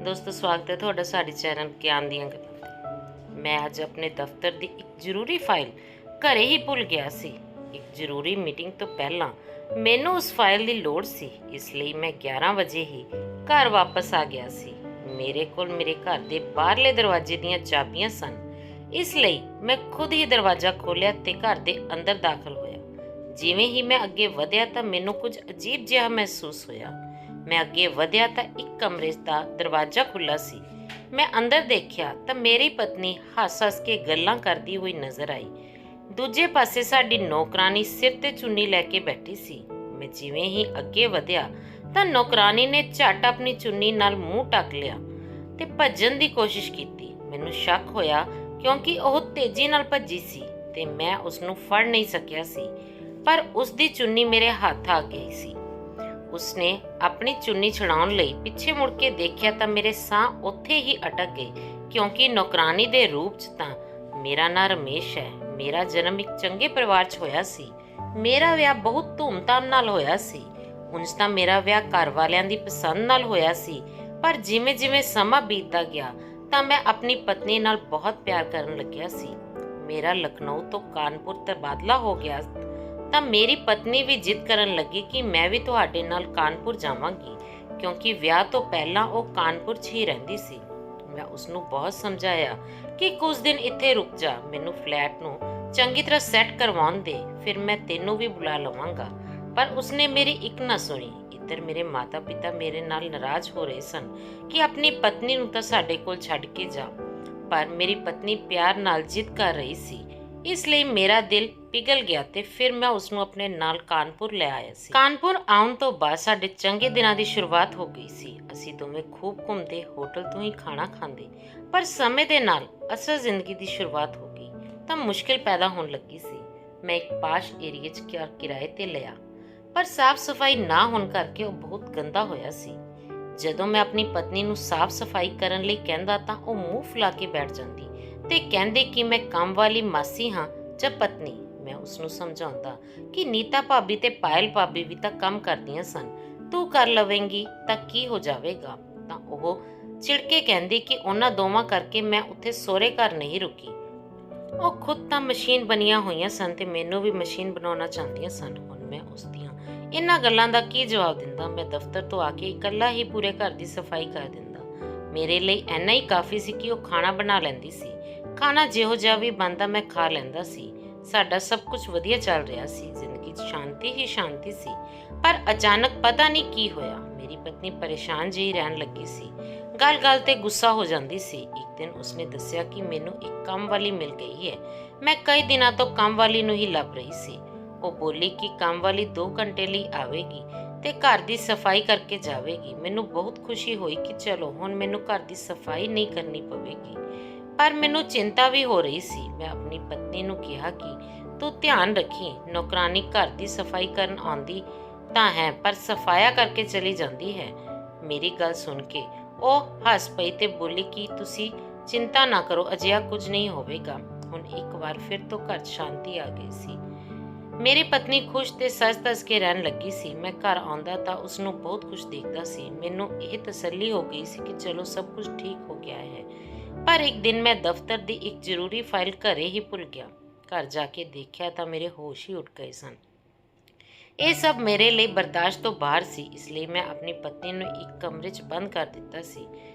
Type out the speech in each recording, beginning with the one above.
ਦੋਸਤੋ ਸਵਾਗਤ ਹੈ ਤੁਹਾਡਾ ਸਾਡੇ ਚੈਨਲ ਗਿਆਨ ਦੀਆਂ ਗੱਲਾਂ ਤੇ। ਮੈਂ ਅੱਜ ਆਪਣੇ ਦਫ਼ਤਰ ਦੀ ਇੱਕ ਜ਼ਰੂਰੀ ਫਾਈਲ ਘਰੇ ਹੀ ਭੁੱਲ ਗਿਆ ਸੀ। ਇੱਕ ਜ਼ਰੂਰੀ ਮੀਟਿੰਗ ਤੋਂ ਪਹਿਲਾਂ ਮੈਨੂੰ ਉਸ ਫਾਈਲ ਦੀ ਲੋੜ ਸੀ, ਇਸ ਲਈ ਮੈਂ 11 ਵਜੇ ਹੀ ਘਰ ਵਾਪਸ ਆ ਗਿਆ ਸੀ। ਮੇਰੇ ਕੋਲ ਮੇਰੇ ਘਰ ਦੇ ਬਾਹਰਲੇ ਦਰਵਾਜ਼ੇ ਦੀਆਂ ਚਾਬੀਆਂ ਸਨ, ਇਸ ਲਈ ਮੈਂ ਖੁਦ ਹੀ ਦਰਵਾਜ਼ਾ ਖੋਲ੍ਹਿਆ ਤੇ ਘਰ ਦੇ ਅੰਦਰ ਦਾਖਲ ਹੋਇਆ। ਜਿਵੇਂ ਹੀ ਮੈਂ ਅੱਗੇ ਵਧਿਆ ਤਾਂ ਮੈਨੂੰ ਕੁਝ ਅਜੀਬ ਜਿਹਾ ਮਹਿਸੂਸ ਹੋਇਆ। ਮੈਂ ਅੱਗੇ ਵਧਿਆ ਤਾਂ ਇੱਕ ਕਮਰੇ ਦਾ ਦਰਵਾਜ਼ਾ ਖੁੱਲ੍ਹਾ ਸੀ। ਮੈਂ ਅੰਦਰ ਦੇਖਿਆ ਤਾਂ ਮੇਰੀ ਪਤਨੀ ਹੱਸ-ਹੱਸ ਕੇ ਗੱਲਾਂ ਕਰਦੀ ਹੋਈ ਨਜ਼ਰ ਆਈ। ਦੂਜੇ ਪਾਸੇ ਸਾਡੀ ਨੌਕਰਾਨੀ ਸਿਰ ਤੇ ਚੁੰਨੀ ਲੈ ਕੇ ਬੈਠੀ ਸੀ। ਮੈਂ ਜਿਵੇਂ ਹੀ ਅੱਗੇ ਵਧਿਆ ਤਾਂ ਨੌਕਰਾਨੀ ਨੇ ਝੱਟ ਆਪਣੀ ਚੁੰਨੀ ਨਾਲ ਮੂੰਹ ਢੱਕ ਲਿਆ ਤੇ ਭੱਜਣ ਦੀ ਕੋਸ਼ਿਸ਼ ਕੀਤੀ। ਮੈਨੂੰ ਸ਼ੱਕ ਹੋਇਆ ਕਿਉਂਕਿ ਉਹ ਤੇਜ਼ੀ ਨਾਲ ਭੱਜੀ ਸੀ ਤੇ ਮੈਂ ਉਸ ਨੂੰ ਫੜ ਨਹੀਂ ਸਕਿਆ ਸੀ, ਪਰ ਉਸ ਦੀ ਚੁੰਨੀ ਮੇਰੇ ਹੱਥ ਆ ਗਈ ਸੀ। ਉਸਨੇ ਆਪਣੀ ਚੁੰਨੀ ਛੁਡਾਉਣ ਲਈ ਪਿੱਛੇ ਮੁੜ ਕੇ ਦੇਖਿਆ ਤਾਂ ਮੇਰੇ ਸਾਹ ਉੱਥੇ ਹੀ ਅਟਕ ਗਏ, ਕਿਉਂਕਿ ਨੌਕਰਾਨੀ ਦੇ ਰੂਪ 'ਚ ਤਾਂ ਮੇਰਾ ਨਾਂ ਰਮੇਸ਼ ਹੈ। ਮੇਰਾ ਜਨਮ ਇੱਕ ਚੰਗੇ ਪਰਿਵਾਰ 'ਚ ਹੋਇਆ ਸੀ। ਮੇਰਾ ਵਿਆਹ ਬਹੁਤ ਧੂਮਧਾਮ ਨਾਲ ਹੋਇਆ ਸੀ। ਉਂਝ ਤਾਂ ਮੇਰਾ ਵਿਆਹ ਘਰ ਵਾਲਿਆਂ ਦੀ ਪਸੰਦ ਨਾਲ ਹੋਇਆ ਸੀ, ਪਰ ਜਿਵੇਂ ਜਿਵੇਂ ਸਮਾਂ ਬੀਤਦਾ ਗਿਆ ਤਾਂ ਮੈਂ ਆਪਣੀ ਪਤਨੀ ਨਾਲ ਬਹੁਤ ਪਿਆਰ ਕਰਨ ਲੱਗਿਆ ਸੀ। ਮੇਰਾ ਲਖਨਊ ਤੋਂ ਕਾਨਪੁਰ ਤਬਾਦਲਾ ਹੋ ਗਿਆ ਤਾਂ ਮੇਰੀ ਪਤਨੀ ਵੀ ਜਿੱਦ ਕਰਨ ਲੱਗੀ ਕਿ ਮੈਂ ਵੀ ਤੁਹਾਡੇ ਨਾਲ ਕਾਨਪੁਰ ਜਾਵਾਂਗੀ, ਕਿਉਂਕਿ ਵਿਆਹ ਤੋਂ ਪਹਿਲਾਂ ਉਹ ਕਾਨਪੁਰ 'ਚ ਹੀ ਰਹਿੰਦੀ ਸੀ। ਮੈਂ ਉਸਨੂੰ ਬਹੁਤ ਸਮਝਾਇਆ ਕਿ ਕੁਝ ਦਿਨ ਇੱਥੇ ਰੁਕ ਜਾ, ਮੈਨੂੰ ਫਲੈਟ ਨੂੰ ਚੰਗੀ ਤਰ੍ਹਾਂ ਸੈੱਟ ਕਰਵਾਉਣ ਦੇ, ਫਿਰ ਮੈਂ ਤੈਨੂੰ ਵੀ ਬੁਲਾ ਲਵਾਂਗਾ। ਪਰ ਉਸਨੇ ਮੇਰੀ ਇੱਕ ਨਾ ਸੁਣੀ। ਇੱਧਰ ਮੇਰੇ ਮਾਤਾ ਪਿਤਾ ਮੇਰੇ ਨਾਲ ਨਾਰਾਜ਼ ਹੋ ਰਹੇ ਸਨ ਕਿ ਆਪਣੀ ਪਤਨੀ ਨੂੰ ਤਾਂ ਸਾਡੇ ਕੋਲ ਛੱਡ ਕੇ ਜਾ, ਪਰ ਮੇਰੀ ਪਤਨੀ ਪਿਆਰ ਨਾਲ ਜਿੱਦ ਕਰ ਰਹੀ ਸੀ, ਇਸ ਲਈ ਮੇਰਾ ਦਿਲ ਪਿਘਲ ਗਿਆ ਤੇ ਫਿਰ ਮੈਂ ਉਸਨੂੰ ਆਪਣੇ ਨਾਲ ਕਾਨਪੁਰ ਲੈ ਆਇਆ ਸੀ। ਕਾਨਪੁਰ ਆਉਣ ਤੋਂ ਬਾਅਦ ਸਾਡੇ ਚੰਗੇ ਦਿਨਾਂ ਦੀ ਸ਼ੁਰੂਆਤ ਹੋ ਗਈ ਸੀ। ਅਸੀਂ ਦੋਵੇਂ ਖੂਬ ਘੁੰਮਦੇ, ਹੋਟਲ ਤੋਂ ਹੀ ਖਾਣਾ ਖਾਂਦੇ, ਪਰ ਸਮੇਂ ਦੇ ਨਾਲ ਅਸਲ ਜ਼ਿੰਦਗੀ ਦੀ ਸ਼ੁਰੂਆਤ ਹੋ ਗਈ ਤਾਂ ਮੁਸ਼ਕਿਲ ਪੈਦਾ ਹੋਣ ਲੱਗੀ ਸੀ। ਮੈਂ ਇੱਕ ਪਾਸ਼ ਏਰੀਏ 'ਚ ਕਿਰਾਏ ਤੇ ਲਿਆ, ਪਰ ਸਾਫ਼ ਸਫਾਈ ਨਾ ਹੋਣ ਕਰਕੇ ਉਹ ਬਹੁਤ ਗੰਦਾ ਹੋਇਆ ਸੀ। ਜਦੋਂ ਮੈਂ ਆਪਣੀ ਪਤਨੀ ਨੂੰ ਸਾਫ਼ ਸਫਾਈ ਕਰਨ ਲਈ ਕਹਿੰਦਾ ਤਾਂ ਉਹ ਮੂੰਹ ਫੁਲਾ ਕੇ ਬੈਠ ਜਾਂਦੀ ਤੇ ਕਹਿੰਦੇ ਕਿ ਮੈਂ ਕੰਮ ਵਾਲੀ ਮਾਸੀ ਹਾਂ ਜਾਂ ਪਤਨੀ। ਮੈਂ ਉਸਨੂੰ ਸਮਝਾਉਂਦਾ ਕਿ ਨੀਤਾ ਭਾਬੀ ਤੇ ਪਾਇਲ ਭਾਬੀ ਵੀ ਤਾਂ ਕੰਮ ਕਰਦੀਆਂ ਸਨ, ਤੂੰ ਕਰ ਲਵੇਂਗੀ ਤਾਂ ਕੀ ਹੋ ਜਾਵੇਗਾ, ਤਾਂ ਉਹ ਚਿੜ ਕੇ ਕਹਿੰਦੀ ਕਿ ਉਹਨਾਂ ਦੋਵਾਂ ਕਰਕੇ ਮੈਂ ਉੱਥੇ ਸਹੁਰੇ ਘਰ ਨਹੀਂ ਰੁਕੀ। ਉਹ ਖੁਦ ਤਾਂ ਮਸ਼ੀਨ ਬਣੀਆਂ ਹੋਈਆਂ ਸਨ ਤੇ ਮੈਨੂੰ ਵੀ ਮਸ਼ੀਨ ਬਣਾਉਣਾ ਚਾਹੁੰਦੀਆਂ ਸਨ। ਹੁਣ ਮੈਂ ਉਸ ਦੀਆਂ ਇਹਨਾਂ ਗੱਲਾਂ ਦਾ ਕੀ ਜਵਾਬ ਦਿੰਦਾ। ਮੈਂ ਦਫ਼ਤਰ ਤੋਂ ਆ ਕੇ ਇਕੱਲਾ ਹੀ ਪੂਰੇ ਘਰ ਦੀ ਸਫਾਈ ਕਰ ਦਿੰਦਾ। ਮੇਰੇ ਲਈ ਇੰਨਾ ਹੀ ਕਾਫੀ ਸੀ ਕਿ ਉਹ ਖਾਣਾ ਬਣਾ ਲੈਂਦੀ ਸੀ। ਖਾਣਾ ਜਿਹੋ ਜਿਹਾ ਵੀ ਬਣਦਾ ਮੈਂ ਖਾ ਲੈਂਦਾ ਸੀ। ਸਾਡਾ ਸਭ ਕੁਝ ਵਧੀਆ ਚੱਲ ਰਿਹਾ ਸੀ, ਜ਼ਿੰਦਗੀ 'ਚ ਸ਼ਾਂਤੀ ਹੀ ਸ਼ਾਂਤੀ ਸੀ। ਪਰ ਅਚਾਨਕ ਪਤਾ ਨਹੀਂ ਕੀ ਹੋਇਆ, ਮੇਰੀ ਪਤਨੀ ਪਰੇਸ਼ਾਨ ਜਿਹੀ ਰਹਿਣ ਲੱਗੀ ਸੀ, ਗੱਲ-ਗੱਲ ਤੇ ਗੁੱਸਾ ਹੋ ਜਾਂਦੀ ਸੀ। ਇੱਕ ਦਿਨ ਉਸਨੇ ਦੱਸਿਆ ਕਿ ਮੈਨੂੰ ਇੱਕ ਕੰਮ ਵਾਲੀ ਮਿਲ ਗਈ ਹੈ। ਮੈਂ ਕਈ ਦਿਨਾਂ ਤੋਂ ਕੰਮ ਵਾਲੀ ਨੂੰ ਹੀ ਲੱਭ ਰਹੀ ਸੀ। ਉਹ ਬੋਲੀ ਕਿ ਕੰਮ ਵਾਲੀ 2 ਘੰਟੇ ਲਈ ਆਵੇਗੀ ਤੇ ਘਰ ਦੀ ਸਫਾਈ ਕਰਕੇ ਜਾਵੇਗੀ। ਮੈਨੂੰ ਬਹੁਤ ਖੁਸ਼ੀ ਹੋਈ ਕਿ ਚਲੋ ਹੁਣ ਮੈਨੂੰ ਘਰ ਦੀ ਸਫਾਈ ਨਹੀਂ ਕਰਨੀ ਪਵੇਗੀ, ਪਰ ਮੈਨੂੰ ਚਿੰਤਾ ਵੀ ਹੋ ਰਹੀ ਸੀ। ਮੈਂ ਆਪਣੀ ਪਤਨੀ ਨੂੰ ਕਿਹਾ ਕਿ ਤੂੰ ਧਿਆਨ ਰੱਖੀ, ਨੌਕਰਾਨੀ ਘਰ ਦੀ ਸਫਾਈ ਕਰਨ ਆਉਂਦੀ ਤਾਂ ਹੈ ਪਰ ਸਫਾਇਆ ਕਰਕੇ ਚਲੀ ਜਾਂਦੀ ਹੈ। ਮੇਰੀ ਗੱਲ ਸੁਣ ਕੇ ਉਹ ਹੱਸ ਪਈ ਤੇ ਬੋਲੀ ਕਿ ਤੁਸੀਂ ਚਿੰਤਾ ਨਾ ਕਰੋ, ਅਜਿਹਾ ਕੁਝ ਨਹੀਂ ਹੋਵੇਗਾ। ਹੁਣ ਇੱਕ ਵਾਰ ਫਿਰ ਤੋਂ ਘਰ 'ਚ ਸ਼ਾਂਤੀ ਆ ਗਈ ਸੀ। ਮੇਰੀ ਪਤਨੀ ਖੁਸ਼ ਤੇ ਸੱਜ-ਧਜ ਕੇ ਰਹਿਣ ਲੱਗੀ ਸੀ। ਮੈਂ ਘਰ ਆਉਂਦਾ ਤਾਂ ਉਸਨੂੰ ਬਹੁਤ ਖੁਸ਼ ਦੇਖਦਾ ਸੀ। ਮੈਨੂੰ ਇਹ ਤਸੱਲੀ ਹੋ ਗਈ ਸੀ ਕਿ ਚਲੋ ਸਭ ਕੁਝ ਠੀਕ ਹੋ ਗਿਆ ਹੈ। ਪਰ ਇੱਕ ਦਿਨ ਮੈਂ ਦਫ਼ਤਰ ਦੀ ਇੱਕ ਜ਼ਰੂਰੀ ਫਾਈਲ ਘਰੇ ਹੀ ਭੁੱਲ ਗਿਆ। ਘਰ ਜਾ ਕੇ ਦੇਖਿਆ ਤਾਂ ਮੇਰੇ ਹੋਸ਼ ਹੀ ਉੱਡ ਗਏ ਸਨ। ਇਹ ਸਭ ਮੇਰੇ ਲਈ ਬਰਦਾਸ਼ਤ ਤੋਂ ਬਾਹਰ ਸੀ, ਇਸ ਲਈ ਮੈਂ ਆਪਣੀ ਪਤਨੀ ਨੂੰ ਇੱਕ ਕਮਰੇ 'ਚ ਬੰਦ ਕਰ ਦਿੱਤਾ ਸੀ।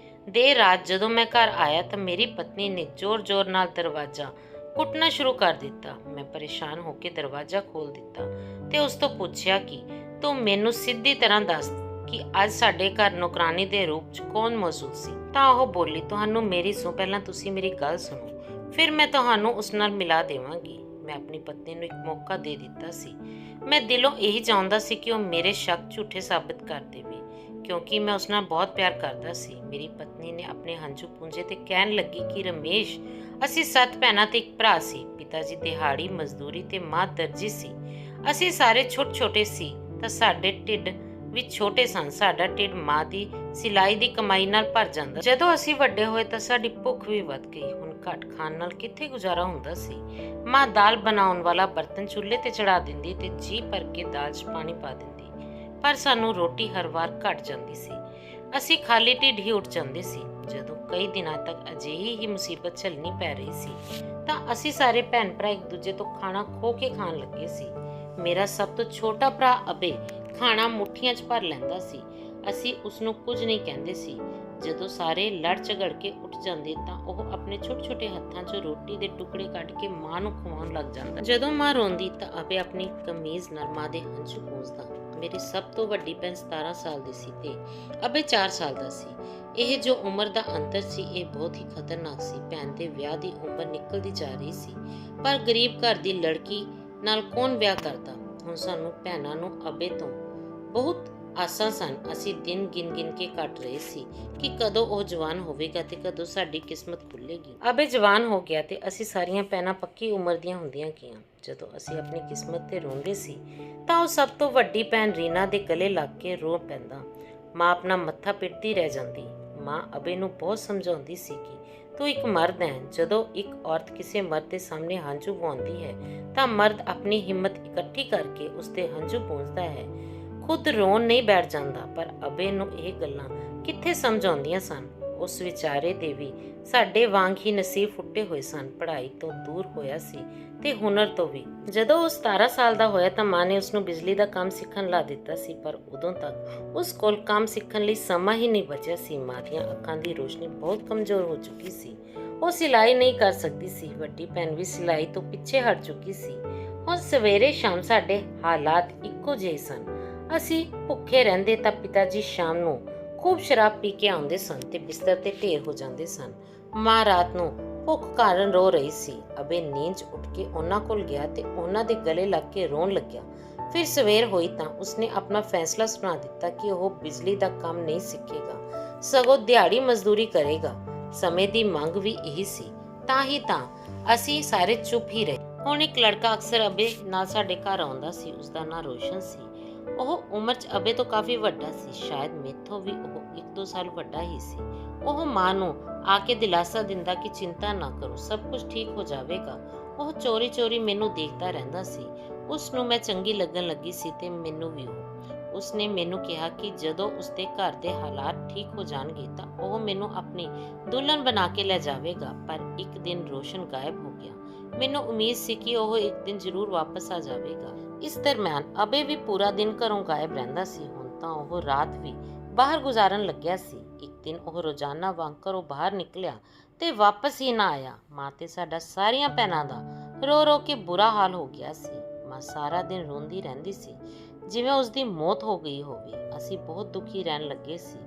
ਦੇਰ ਰਾਤ ਜਦੋਂ ਮੈਂ ਘਰ ਆਇਆ ਤਾਂ ਮੇਰੀ ਪਤਨੀ ਨੇ ਜ਼ੋਰ-ਜ਼ੋਰ ਨਾਲ ਦਰਵਾਜ਼ਾ ਕੁੱਟਣਾ ਸ਼ੁਰੂ ਕਰ ਦਿੱਤਾ। ਮੈਂ ਪਰੇਸ਼ਾਨ ਹੋ ਕੇ ਦਰਵਾਜ਼ਾ ਖੋਲ੍ਹ ਦਿੱਤਾ ਤੇ ਉਸ ਤੋਂ ਪੁੱਛਿਆ ਕਿ ਤੂੰ ਮੈਨੂੰ ਸਿੱਧੀ ਤਰ੍ਹਾਂ ਦੱਸ ਕਿ ਅੱਜ ਸਾਡੇ ਘਰ ਨੌਕਰਾਨੀ ਦੇ ਰੂਪ 'ਚ ਕੌਣ ਮੌਜੂਦ ਸੀ। ਤਾਂ ਉਹ ਬੋਲੀ, ਤੁਹਾਨੂੰ ਮੇਰੀ ਪਹਿਲਾਂ ਤੁਸੀਂ ਮੇਰੀ ਗੱਲ ਸੁਣੋ, ਫਿਰ ਮੈਂ ਤੁਹਾਨੂੰ ਉਸ ਨਾਲ ਮਿਲਾ ਦੇਵਾਂਗੀ। ਮੈਂ ਆਪਣੀ ਪਤਨੀ ਨੂੰ ਇੱਕ ਮੌਕਾ ਦੇ ਦਿੱਤਾ ਸੀ। ਮੈਂ ਦਿਲੋਂ ਇਹੀ ਚਾਹੁੰਦਾ ਸੀ ਕਿ ਉਹ ਮੇਰੇ ਸ਼ੱਕ ਝੂਠੇ ਸਾਬਿਤ ਕਰ ਦੇਵੇ, ਕਿਉਂਕਿ ਮੈਂ ਉਸ ਨਾਲ ਬਹੁਤ ਪਿਆਰ ਕਰਦਾ ਸੀ। ਮੇਰੀ ਪਤਨੀ ਨੇ ਆਪਣੇ ਹੰਝੂ ਪੂੰਝੇ ਤੇ ਕਹਿਣ ਲੱਗੀ ਕਿ ਰਮੇਸ਼, ਅਸੀਂ 7 ਭੈਣਾਂ ਤੇ ਇੱਕ ਭਰਾ ਸੀ। ਪਿਤਾ ਜੀ ਦਿਹਾੜੀ ਮਜ਼ਦੂਰੀ ਤੇ ਮਾਂ ਦਰਜੀ ਸੀ। ਅਸੀਂ ਸਾਰੇ ਛੋਟੇ-ਛੋਟੇ ਸੀ ਤਾਂ ਸਾਡੇ ਢਿੱਡ ਵੀ ਛੋਟੇ ਸਨ। ਸਾਡਾ ਢਿੱਡ ਮਾਂ ਦੀ ਸਿਲਾਈ ਦੀ ਕਮਾਈ ਨਾਲ ਭਰ ਜਾਂਦਾ। ਜਦੋਂ ਅਸੀਂ ਵੱਡੇ ਹੋਏ ਤਾਂ ਸਾਡੀ ਭੁੱਖ ਵੀ ਵੱਧ ਗਈ। ਹੁਣ ਘੱਟ ਖਾਣ ਨਾਲ ਕਿੱਥੇ ਗੁਜ਼ਾਰਾ ਹੁੰਦਾ ਸੀ। ਮਾਂ ਦਾਲ ਬਣਾਉਣ ਵਾਲਾ ਬਰਤਨ ਚੁੱਲ੍ਹੇ ਤੇ ਚੜਾ ਦਿੰਦੀ ਤੇ ਜੀ ਭਰ ਕੇ ਦਾਲ 'ਚ ਪਾਣੀ ਪਾ ਦਿੰਦੀ, ਪਰ ਸਾਨੂੰ ਰੋਟੀ ਹਰ ਵਾਰ ਘੱਟ ਜਾਂਦੀ ਸੀ। ਅਸੀਂ ਖਾਲੀ ਢਿੱਡ ਹੀ ਉੱਠ ਜਾਂਦੇ ਸੀ। ਜਦੋਂ ਕਈ ਦਿਨਾਂ ਤੱਕ ਅਜਿਹੀ ਹੀ ਮੁਸੀਬਤ ਝੱਲਣੀ ਪੈ ਰਹੀ ਸੀ ਤਾਂ ਅਸੀਂ ਸਾਰੇ ਭੈਣ ਭਰਾ ਇੱਕ ਦੂਜੇ ਤੋਂ ਖਾਣਾ ਖੋਹ ਕੇ ਖਾਣ ਲੱਗੇ ਸੀ। ਮੇਰਾ ਸਭ ਤੋਂ ਛੋਟਾ ਭਰਾ ਅਬੇ ਖਾਣਾ ਮੁੱਠੀਆਂ 'ਚ ਭਰ ਲੈਂਦਾ ਸੀ। ਅਸੀਂ ਉਸ ਨੂੰ ਕੁਝ ਨਹੀਂ ਕਹਿੰਦੇ ਸੀ। ਜਦੋਂ ਸਾਰੇ ਲੜ ਝਗੜ ਕੇ ਉੱਠ ਜਾਂਦੇ ਤਾਂ ਉਹ ਆਪਣੇ ਛੋਟੇ-ਛੋਟੇ ਹੱਥਾਂ 'ਚੋਂ ਰੋਟੀ ਦੇ ਟੁਕੜੇ ਕੱਢ ਕੇ ਮਾਂ ਨੂੰ ਖਵਾਉਣ ਲੱਗ ਜਾਂਦਾ। ਜਦੋਂ ਮਾਂ ਰੋਂਦੀ ਤਾਂ ਅਬੇ ਆਪਣੀ ਕਮੀਜ਼ ਨਾਲ ਮਾਂ ਦੇ ਹੰਝੂ ਪੂੰਝਦਾ। ਮੇਰੀ ਸਭ ਤੋਂ ਵੱਡੀ ਭੈਣ 17 ਸਾਲ ਦੀ ਸੀ ਤੇ ਅਬੇ 4 ਸਾਲ ਦਾ ਸੀ। ਇਹ ਜੋ ਉਮਰ ਦਾ ਅੰਤਰ ਸੀ ਇਹ ਬਹੁਤ ਹੀ ਖਤਰਨਾਕ ਸੀ। ਭੈਣ ਦੇ ਵਿਆਹ ਦੀ ਉਮਰ ਨਿਕਲਦੀ ਜਾ ਰਹੀ ਸੀ, ਪਰ ਗਰੀਬ ਘਰ ਦੀ ਲੜਕੀ ਨਾਲ ਕੌਣ ਵਿਆਹ ਕਰਦਾ। ਹੁਣ ਸਾਨੂੰ ਭੈਣਾਂ ਨੂੰ ਅਬੇ ਤੋਂ ਬਹੁਤ ਆਸਾਂ ਸਨ। ਅਸੀਂ ਦਿਨ ਗਿਣ ਕੇ ਕੱਟ ਰਹੇ ਸੀ ਕਿ ਕਦੋਂ ਉਹ ਜਵਾਨ ਹੋਵੇਗਾ ਤੇ ਕਦੋਂ ਸਾਡੀ ਕਿਸਮਤ ਖੁੱਲੇਗੀ। ਅਬੇ ਜਵਾਨ ਹੋ ਗਿਆ ਤੇ ਅਸੀਂ ਸਾਰੀਆਂ ਭੈਣਾਂ ਪੱਕੀ ਉਮਰ ਦੀਆਂ ਹੁੰਦੀਆਂ ਗਈਆਂ। ਜਦੋਂ ਅਸੀਂ ਆਪਣੀ ਕਿਸਮਤ ਤੇ ਰੋਂਦੇ ਸੀ ਤਾਂ ਉਹ ਸਭ ਤੋਂ ਵੱਡੀ ਭੈਣ ਰੀਨਾ ਦੇ ਗਲੇ ਲੱਗ ਕੇ ਰੋ ਪੈਂਦਾ। ਮਾਂ ਆਪਣਾ ਮੱਥਾ ਪਿੱਟਦੀ ਰਹਿ ਜਾਂਦੀ। ਮਾਂ ਅਬੇ ਨੂੰ ਬਹੁਤ ਸਮਝਾਉਂਦੀ ਸੀ ਕਿ ਤੂੰ ਇੱਕ ਮਰਦ ਹੈ। ਜਦੋਂ ਇੱਕ ਔਰਤ ਕਿਸੇ ਮਰਦ ਦੇ ਸਾਹਮਣੇ ਹੰਝੂ ਪਵਾਉਂਦੀ ਹੈ ਤਾਂ ਮਰਦ ਆਪਣੀ ਹਿੰਮਤ ਇਕੱਠੀ ਕਰਕੇ ਉਸ ਦੇ ਹੰਝੂ ਪੂੰਝਦਾ ਹੈ, ਖੁਦ ਰੋਣ ਨਹੀਂ ਬੈਠ ਜਾਂਦਾ। ਪਰ ਅਬੇ ਨੂੰ ਇਹ ਗੱਲਾਂ ਕਿੱਥੇ ਸਮਝ ਆਉਂਦੀਆਂ ਸਨ। ਉਸ ਵਿਚਾਰੇ ਦੇ ਵੀ ਸਾਡੇ ਵਾਂਗ ਹੀ ਨਸੀਬ ਫੁੱਟੇ ਹੋਏ ਸਨ। ਪੜ੍ਹਾਈ ਤੋਂ ਦੂਰ ਹੋਇਆ ਸੀ ਤੇ ਹੁਨਰ ਤੋਂ ਵੀ। ਜਦੋਂ ਉਹ 17 ਸਾਲ ਦਾ ਹੋਇਆ ਤਾਂ ਮਾਂ ਨੇ ਉਸ ਨੂੰ ਬਿਜਲੀ ਦਾ ਕੰਮ ਸਿੱਖਣ ਲਾ ਦਿੱਤਾ ਸੀ, ਪਰ ਉਦੋਂ ਤੱਕ ਉਸ ਕੋਲ ਕੰਮ ਸਿੱਖਣ ਲਈ ਸਮਾਂ ਹੀ ਨਹੀਂ ਬਚਿਆ ਸੀ। ਮਾਂ ਦੀਆਂ ਅੱਖਾਂ ਦੀ ਰੋਸ਼ਨੀ ਬਹੁਤ ਕਮਜ਼ੋਰ ਹੋ ਚੁੱਕੀ ਸੀ। ਉਹ ਸਿਲਾਈ ਨਹੀਂ ਕਰ ਸਕਦੀ ਸੀ। ਵੱਡੀ ਭੈਣ ਵੀ ਸਿਲਾਈ ਤੋਂ ਪਿੱਛੇ ਹਟ ਚੁੱਕੀ ਸੀ। ਹੁਣ ਸਵੇਰੇ ਸ਼ਾਮ ਸਾਡੇ ਹਾਲਾਤ ਇੱਕੋ ਜਿਹੇ ਸਨ। ਅਸੀਂ ਭੁੱਖੇ ਰਹਿੰਦੇ ਤਾਂ ਪਿਤਾ ਜੀ ਸ਼ਾਮ ਨੂੰ ਖੂਬ ਸ਼ਰਾਬ ਪੀ ਕੇ ਆਉਂਦੇ ਸਨ ਤੇ ਬਿਸਤਰ ਤੇ ਢੇਰ ਹੋ ਜਾਂਦੇ ਸਨ। ਮਾਂ ਰਾਤ ਨੂੰ ਭੁੱਖ ਕਾਰਨ ਰੋ ਰਹੀ ਸੀ। ਅਬੇ ਨੀਂਦ 'ਚ ਉੱਠ ਕੇ ਉਹਨਾਂ ਕੋਲ ਗਿਆ ਤੇ ਉਹਨਾਂ ਦੇ ਗਲੇ ਲੱਗ ਕੇ ਰੋਣ ਲੱਗਿਆ। ਫਿਰ ਸਵੇਰ ਹੋਈ ਤਾਂ ਉਸਨੇ ਆਪਣਾ ਫੈਸਲਾ ਸੁਣਾ ਦਿੱਤਾ ਕਿ ਉਹ ਬਿਜਲੀ ਦਾ ਕੰਮ ਨਹੀਂ ਸਿੱਖੇਗਾ, ਸਗੋਂ ਦਿਹਾੜੀ ਮਜ਼ਦੂਰੀ ਕਰੇਗਾ। ਸਮੇਂ ਦੀ ਮੰਗ ਵੀ ਇਹੀ ਸੀ। ਤਾਂ ਅਸੀਂ ਸਾਰੇ ਚੁੱਪ ਹੀ ਰਹੇ। ਹੁਣ ਇੱਕ ਲੜਕਾ ਅਕਸਰ ਅਬੇ ਨਾਲ ਸਾਡੇ ਘਰ ਆਉਂਦਾ ਸੀ। ਉਸਦਾ ਨਾਂ ਰੋਸ਼ਨ ਸੀ। ਉਹ ਉਮਰ 'ਚ ਅਬੇ ਤੋਂ ਕਾਫੀ ਵੱਡਾ ਸੀ। ਸ਼ਾਇਦ ਮੈਥੋਂ ਵੀ ਉਹ 1-2 ਸਾਲ ਵੱਡਾ ਹੀ ਸੀ। ਉਹ ਮਾਂ ਨੂੰ ਆ ਕੇ ਦਿਲਾਸਾ ਦਿੰਦਾ ਕਿ ਚਿੰਤਾ ਨਾ ਕਰੋ, ਸਭ ਕੁਝ ਠੀਕ ਹੋ ਜਾਵੇਗਾ। ਉਹ ਚੋਰੀ ਮੈਨੂੰ ਦੇਖਦਾ ਰਹਿੰਦਾ ਸੀ। ਉਸ ਨੂੰ ਮੈਂ ਚੰਗੀ ਲੱਗਣ ਲੱਗੀ ਸੀ ਤੇ ਮੈਨੂੰ ਵੀ ਉਸਨੇ ਮੈਨੂੰ ਕਿਹਾ ਕਿ ਜਦੋਂ ਉਸਦੇ ਘਰ ਦੇ ਹਾਲਾਤ ਠੀਕ ਹੋ ਜਾਣਗੇ ਤਾਂ ਉਹ ਮੈਨੂੰ ਆਪਣੀ ਦੁਲਹਨ ਬਣਾ ਕੇ ਲੈ ਜਾਵੇਗਾ। ਪਰ ਇੱਕ ਦਿਨ ਰੋਸ਼ਨ ਗਾਇਬ ਹੋ ਗਿਆ। ਮੈਨੂੰ ਉਮੀਦ ਸੀ ਕਿ ਉਹ ਇੱਕ ਦਿਨ ਜ਼ਰੂਰ ਵਾਪਸ ਆ ਜਾਵੇਗਾ। ਇਸ ਦਰਮਿਆਨ ਅਬੇ ਵੀ ਪੂਰਾ ਦਿਨ ਘਰੋਂ ਗਾਇਬ ਰਹਿੰਦਾ ਸੀ। ਹੁਣ ਤਾਂ ਉਹ ਰਾਤ ਵੀ ਬਾਹਰ ਗੁਜ਼ਾਰਨ ਲੱਗਿਆ ਸੀ। ਇੱਕ ਦਿਨ ਉਹ ਰੋਜ਼ਾਨਾ ਵਾਂਗ ਘਰੋਂ ਬਾਹਰ ਨਿਕਲਿਆ ਤੇ ਵਾਪਸ ਹੀ ਨਾ ਆਇਆ। ਮਾਂ ਤੇ ਸਾਡਾ ਸਾਰੀਆਂ ਭੈਣਾਂ ਦਾ ਰੋ ਕੇ ਬੁਰਾ ਹਾਲ ਹੋ ਗਿਆ ਸੀ। ਮਾਂ ਸਾਰਾ ਦਿਨ ਰੋਂਦੀ ਰਹਿੰਦੀ ਸੀ ਜਿਵੇਂ ਉਸਦੀ ਮੌਤ ਹੋ ਗਈ ਹੋਵੇ। ਅਸੀਂ ਬਹੁਤ ਦੁਖੀ ਰਹਿਣ ਲੱਗੇ ਸੀ।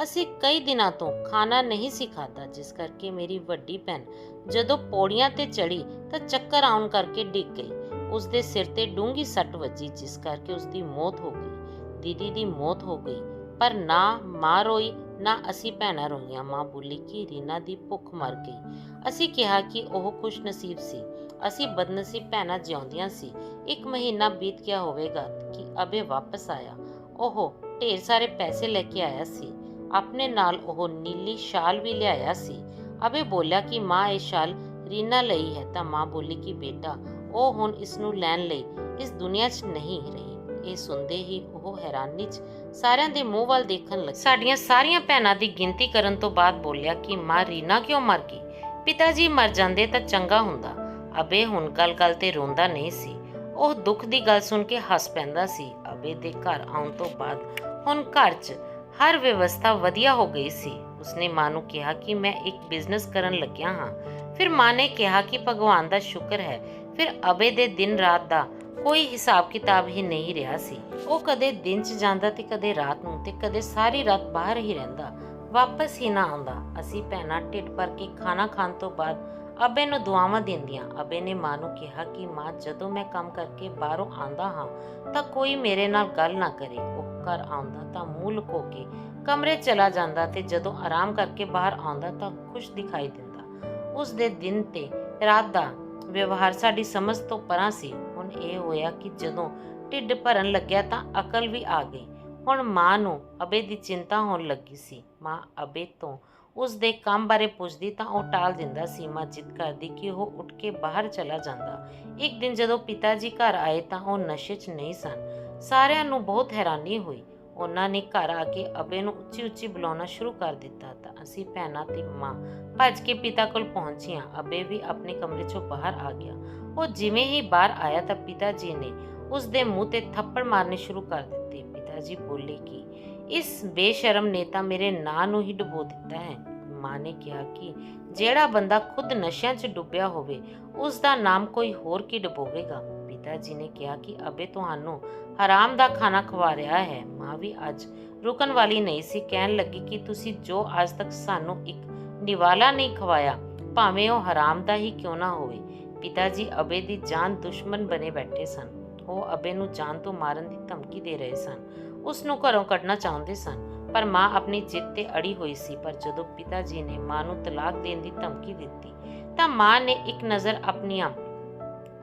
ਅਸੀਂ ਕਈ ਦਿਨਾਂ ਤੋਂ ਖਾਣਾ ਨਹੀਂ ਸੀ ਖਾਧਾ, ਜਿਸ ਕਰਕੇ ਮੇਰੀ ਵੱਡੀ ਭੈਣ ਜਦੋਂ ਪੌੜੀਆਂ ਤੇ ਚੜੀ ਤਾਂ ਚੱਕਰ ਆਉਣ ਕਰਕੇ ਡਿੱਗ ਗਈ। ਉਸਦੇ ਸਿਰ ਤੇ ਡੂੰਘੀ ਸੱਟ ਵੱਜੀ, ਜਿਸ ਕਰਕੇ ਉਸਦੀ ਮੌਤ ਹੋ ਗਈ। ਦੀਦੀ ਦੀ ਮੌਤ ਹੋ ਗਈ, ਪਰ ਨਾ ਮਾਂ ਰੋਈ ਨਾ ਅਸੀਂ ਭੈਣਾਂ ਰੋਈਆਂ। ਮਾਂ ਬੋਲੀ ਕਿ ਰੀਨਾ ਦੀ ਭੁੱਖ ਮਰ ਗਈ। ਅਸੀਂ ਕਿਹਾ ਕਿ ਉਹ ਖੁਸ਼ ਨਸੀਬ ਸੀ, ਅਸੀਂ ਬਦਨਸੀਬ ਭੈਣਾਂ ਜਿਉਂਦੀਆਂ ਸੀ। 1 ਮਹੀਨਾ ਬੀਤ ਗਿਆ ਹੋਵੇਗਾ ਕਿ ਅਬੇ ਵਾਪਸ ਆਇਆ। ਉਹ ਢੇਰ ਸਾਰੇ ਪੈਸੇ ਲੈ ਕੇ ਆਇਆ ਸੀ। ਆਪਣੇ ਨਾਲ ਉਹ ਨੀਲੀ ਸ਼ਾਲ ਵੀ ਲਿਆਇਆ ਸੀ। ਅਬੇ ਬੋਲਿਆ ਕਿ ਮਾਂ ਇਹ ਸ਼ਾਲ ਰੀਨਾ ਲਈ ਹੈ ਤਾਂ ਮਾਂ ਬੋਲੀ ਕਿ ਬੇਟਾ ਉਹ ਹੁਣ ਇਸ ਨੂੰ ਲੈਣ ਲਈ ਇਸ ਦੁਨੀਆ 'ਚ ਨਹੀਂ ਰਹੀ। ਇਹ ਸੁਣਦੇ ਹੀ ਉਹ ਹੈਰਾਨੀ 'ਚ ਸਾਰਿਆਂ ਦੇ ਮੂੰਹ ਵੱਲ ਦੇਖਣ ਲੱਗੀ। ਸਾਡੀਆਂ ਸਾਰੀਆਂ ਭੈਣਾਂ ਦੀ ਗਿਣਤੀ ਕਰਨ ਤੋਂ ਬਾਅਦ ਬੋਲਿਆ ਕਿ ਮਾਂ ਰੀਨਾ ਕਿਉਂ ਮਰ ਗਈ? ਪਿਤਾ ਜੀ ਮਰ ਜਾਂਦੇ ਤਾਂ ਚੰਗਾ ਹੁੰਦਾ। ਅਬੇ ਹੁਣ ਗੱਲ ਤੇ ਰੋਂਦਾ ਨਹੀਂ ਸੀ। ਉਹ ਦੁੱਖ ਦੀ ਗੱਲ ਸੁਣ ਕੇ ਹੱਸ ਪੈਂਦਾ ਸੀ। ਅਬੇ ਦੇ ਘਰ ਆਉਣ ਤੋਂ ਬਾਅਦ ਹੁਣ ਘਰ 'ਚ ਹਰ ਵਿਵਸਥਾ ਵਧੀਆ ਹੋ ਗਈ ਸੀ। ਉਸਨੇ ਮਾਂ ਨੂੰ ਕਿਹਾ ਕਿ ਮੈਂ ਇੱਕ ਬਿਜ਼ਨਸ ਕਰਨ ਲੱਗਿਆ ਹਾਂ। ਫਿਰ ਮਾਂ ਨੇ ਕਿਹਾ ਕਿ ਭਗਵਾਨ ਦਾ ਸ਼ੁਕਰ ਹੈ। ਫਿਰ ਅਬੇ ਦੇ ਦਿਨ ਰਾਤ ਦਾ ਕੋਈ ਹਿਸਾਬ ਕਿਤਾਬ ਹੀ ਨਹੀਂ ਰਿਹਾ ਸੀ। ਉਹ ਕਦੇ ਦਿਨ 'ਚ ਜਾਂਦਾ ਤੇ ਕਦੇ ਰਾਤ ਨੂੰ ਤੇ ਕਦੇ ਸਾਰੀ ਰਾਤ ਬਾਹਰ ਹੀ ਰਹਿੰਦਾ, ਵਾਪਸ ਹੀ ਨਾ ਆਉਂਦਾ। ਅਸੀਂ ਭੈਣਾਂ ਢਿੱਡ ਭਰ ਕੇ ਖਾਣਾ ਖਾਣ ਤੋਂ ਬਾਅਦ ਅਬੇ ਨੂੰ ਦੁਆਵਾਂ ਦਿੰਦੀਆਂ। ਅਬੇ ਨੇ ਮਾਂ ਨੂੰ ਕਿਹਾ ਕਿ ਮਾਂ ਜਦੋਂ ਮੈਂ ਕੰਮ ਕਰਕੇ ਬਾਹਰੋਂ ਆਉਂਦਾ ਹਾਂ ਤਾਂ ਕੋਈ ਮੇਰੇ ਨਾਲ ਗੱਲ ਨਾ ਕਰੇ। ਉਹ ਘਰ ਆਉਂਦਾ ਤਾਂ ਮੂੰਹ ਲੁਕੋ ਕੇ ਕਮਰੇ ਚਲਾ ਜਾਂਦਾ ਤੇ ਜਦੋਂ ਆਰਾਮ ਕਰਕੇ ਬਾਹਰ ਆਉਂਦਾ ਤਾਂ ਖੁਸ਼ ਦਿਖਾਈ ਦਿੰਦਾ। ਉਸ ਦੇ ਦਿਨ ਤੇ ਰਾਤ ਦਾ ਵਿਵਹਾਰ ਸਾਡੀ ਸਮਝ ਤੋਂ ਪਰਾਂ ਸੀ। ਹੁਣ ਇਹ ਹੋਇਆ ਕਿ ਜਦੋਂ ਢਿੱਡ ਭਰਨ ਲੱਗਿਆ ਤਾਂ ਅਕਲ ਵੀ ਆ ਗਈ। ਹੁਣ ਮਾਂ ਨੂੰ ਅਬੇ ਦੀ ਚਿੰਤਾ ਹੋਣ ਲੱਗੀ ਸੀ। ਮਾਂ ਅਬੇ ਤੋਂ ਉਸ ਦੇ ਕੰਮ ਬਾਰੇ ਪੁੱਛਦੀ ਤਾਂ ਉਹ ਟਾਲ ਦਿੰਦਾ ਸੀ। ਮਾਂ ਜਿੱਦ ਕਰਦੀ ਕਿ ਉਹ ਉੱਠ ਕੇ ਬਾਹਰ ਚਲਾ ਜਾਂਦਾ। ਇੱਕ ਦਿਨ ਜਦੋਂ ਪਿਤਾ ਜੀ ਘਰ ਆਏ ਤਾਂ ਉਹ ਨਸ਼ੇ 'ਚ ਨਹੀਂ ਸਨ। ਸਾਰਿਆਂ ਨੂੰ ਬਹੁਤ ਹੈਰਾਨੀ ਹੋਈ। ਉਹਨਾਂ ਨੇ ਘਰ ਆ ਕੇ ਅਬੇ ਨੂੰ ਉੱਚੀ ਉੱਚੀ ਬੁਲਾਉਣਾ ਸ਼ੁਰੂ ਕਰ ਦਿੱਤਾ ਤਾਂ ਅਸੀਂ ਭੈਣਾਂ ਤੇ ਮਾਂ ਭੱਜ ਕੇ ਪਿਤਾ ਕੋਲ ਪਹੁੰਚੀਆਂ। ਅਬੇ ਵੀ ਆਪਣੇ ਕਮਰੇ 'ਚੋਂ ਬਾਹਰ ਆ ਗਿਆ। ਉਹ ਜਿਵੇਂ ਹੀ ਬਾਹਰ ਆਇਆ ਤਾਂ ਪਿਤਾ ਜੀ ਨੇ ਉਸ ਦੇ ਮੂੰਹ ਤੇ ਥੱਪੜ ਮਾਰਨੇ ਸ਼ੁਰੂ ਕਰ ਦਿੱਤੇ। ਪਿਤਾ ਜੀ ਬੋਲੇ ਕਿ ਇਸ ਬੇਸ਼ਰਮ ਨੇ ਤਾਂ ਮੇਰੇ ਨਾਂ ਨੂੰ ਹੀ ਡੁਬੋ ਦਿੱਤਾ ਹੈ। ਮਾਂ ਨੇ ਕਿਹਾ ਕਿ ਜਿਹੜਾ ਬੰਦਾ ਖੁਦ ਨਸ਼ਿਆਂ 'ਚ ਡੁੱਬਿਆ ਹੋਵੇ ਉਸ ਦਾ ਨਾਮ ਕੋਈ ਹੋਰ ਕੀ ਡੁਬੋਵੇਗਾ। ਪਿਤਾ ਜੀ ਨੇ ਕਿਹਾ ਕਿ ਅਬੇ ਤੁਹਾਨੂੰ ਹਰਾਮ ਦਾ ਖਾਣਾ ਖਵਾ ਰਿਹਾ ਹੈ। ਮਾਂ ਵੀ ਅੱਜ ਰੁਕਣ ਵਾਲੀ ਨਹੀਂ ਸੀ। ਕਹਿਣ ਲੱਗੀ ਕਿ ਤੁਸੀਂ ਜੋ ਅੱਜ ਤੱਕ ਸਾਨੂੰ ਇੱਕ ਨਿਵਾਲਾ ਨਹੀਂ ਖਵਾਇਆ, ਭਾਵੇਂ ਉਹ ਹਰਾਮ ਦਾ ਹੀ ਕਿਉਂ ਨਾ ਹੋਵੇ। ਪਿਤਾ ਜੀ ਅਬੇ ਦੀ ਜਾਨ ਦੁਸ਼ਮਣ ਬਣੇ ਬੈਠੇ ਸਨ। ਉਹ ਅਬੇ ਨੂੰ ਜਾਨ ਤੋਂ ਮਾਰਨ ਦੀ ਧਮਕੀ ਦੇ ਰਹੇ ਸਨ। ਉਸ ਨੂੰ ਘਰੋਂ ਕੱਢਣਾ ਚਾਹੁੰਦੇ ਸਨ, ਪਰ ਮਾਂ ਆਪਣੀ ਜਿੱਦ ਤੇ ਅੜੀ ਹੋਈ ਸੀ। ਪਰ ਜਦੋਂ ਪਿਤਾ ਜੀ ਨੇ ਮਾਂ ਨੂੰ ਤਲਾਕ ਦੇਣ ਦੀ ਧਮਕੀ ਦਿੱਤੀ ਤਾਂ ਮਾਂ ਨੇ ਇੱਕ ਨਜ਼ਰ ਆਪਣੀਆਂ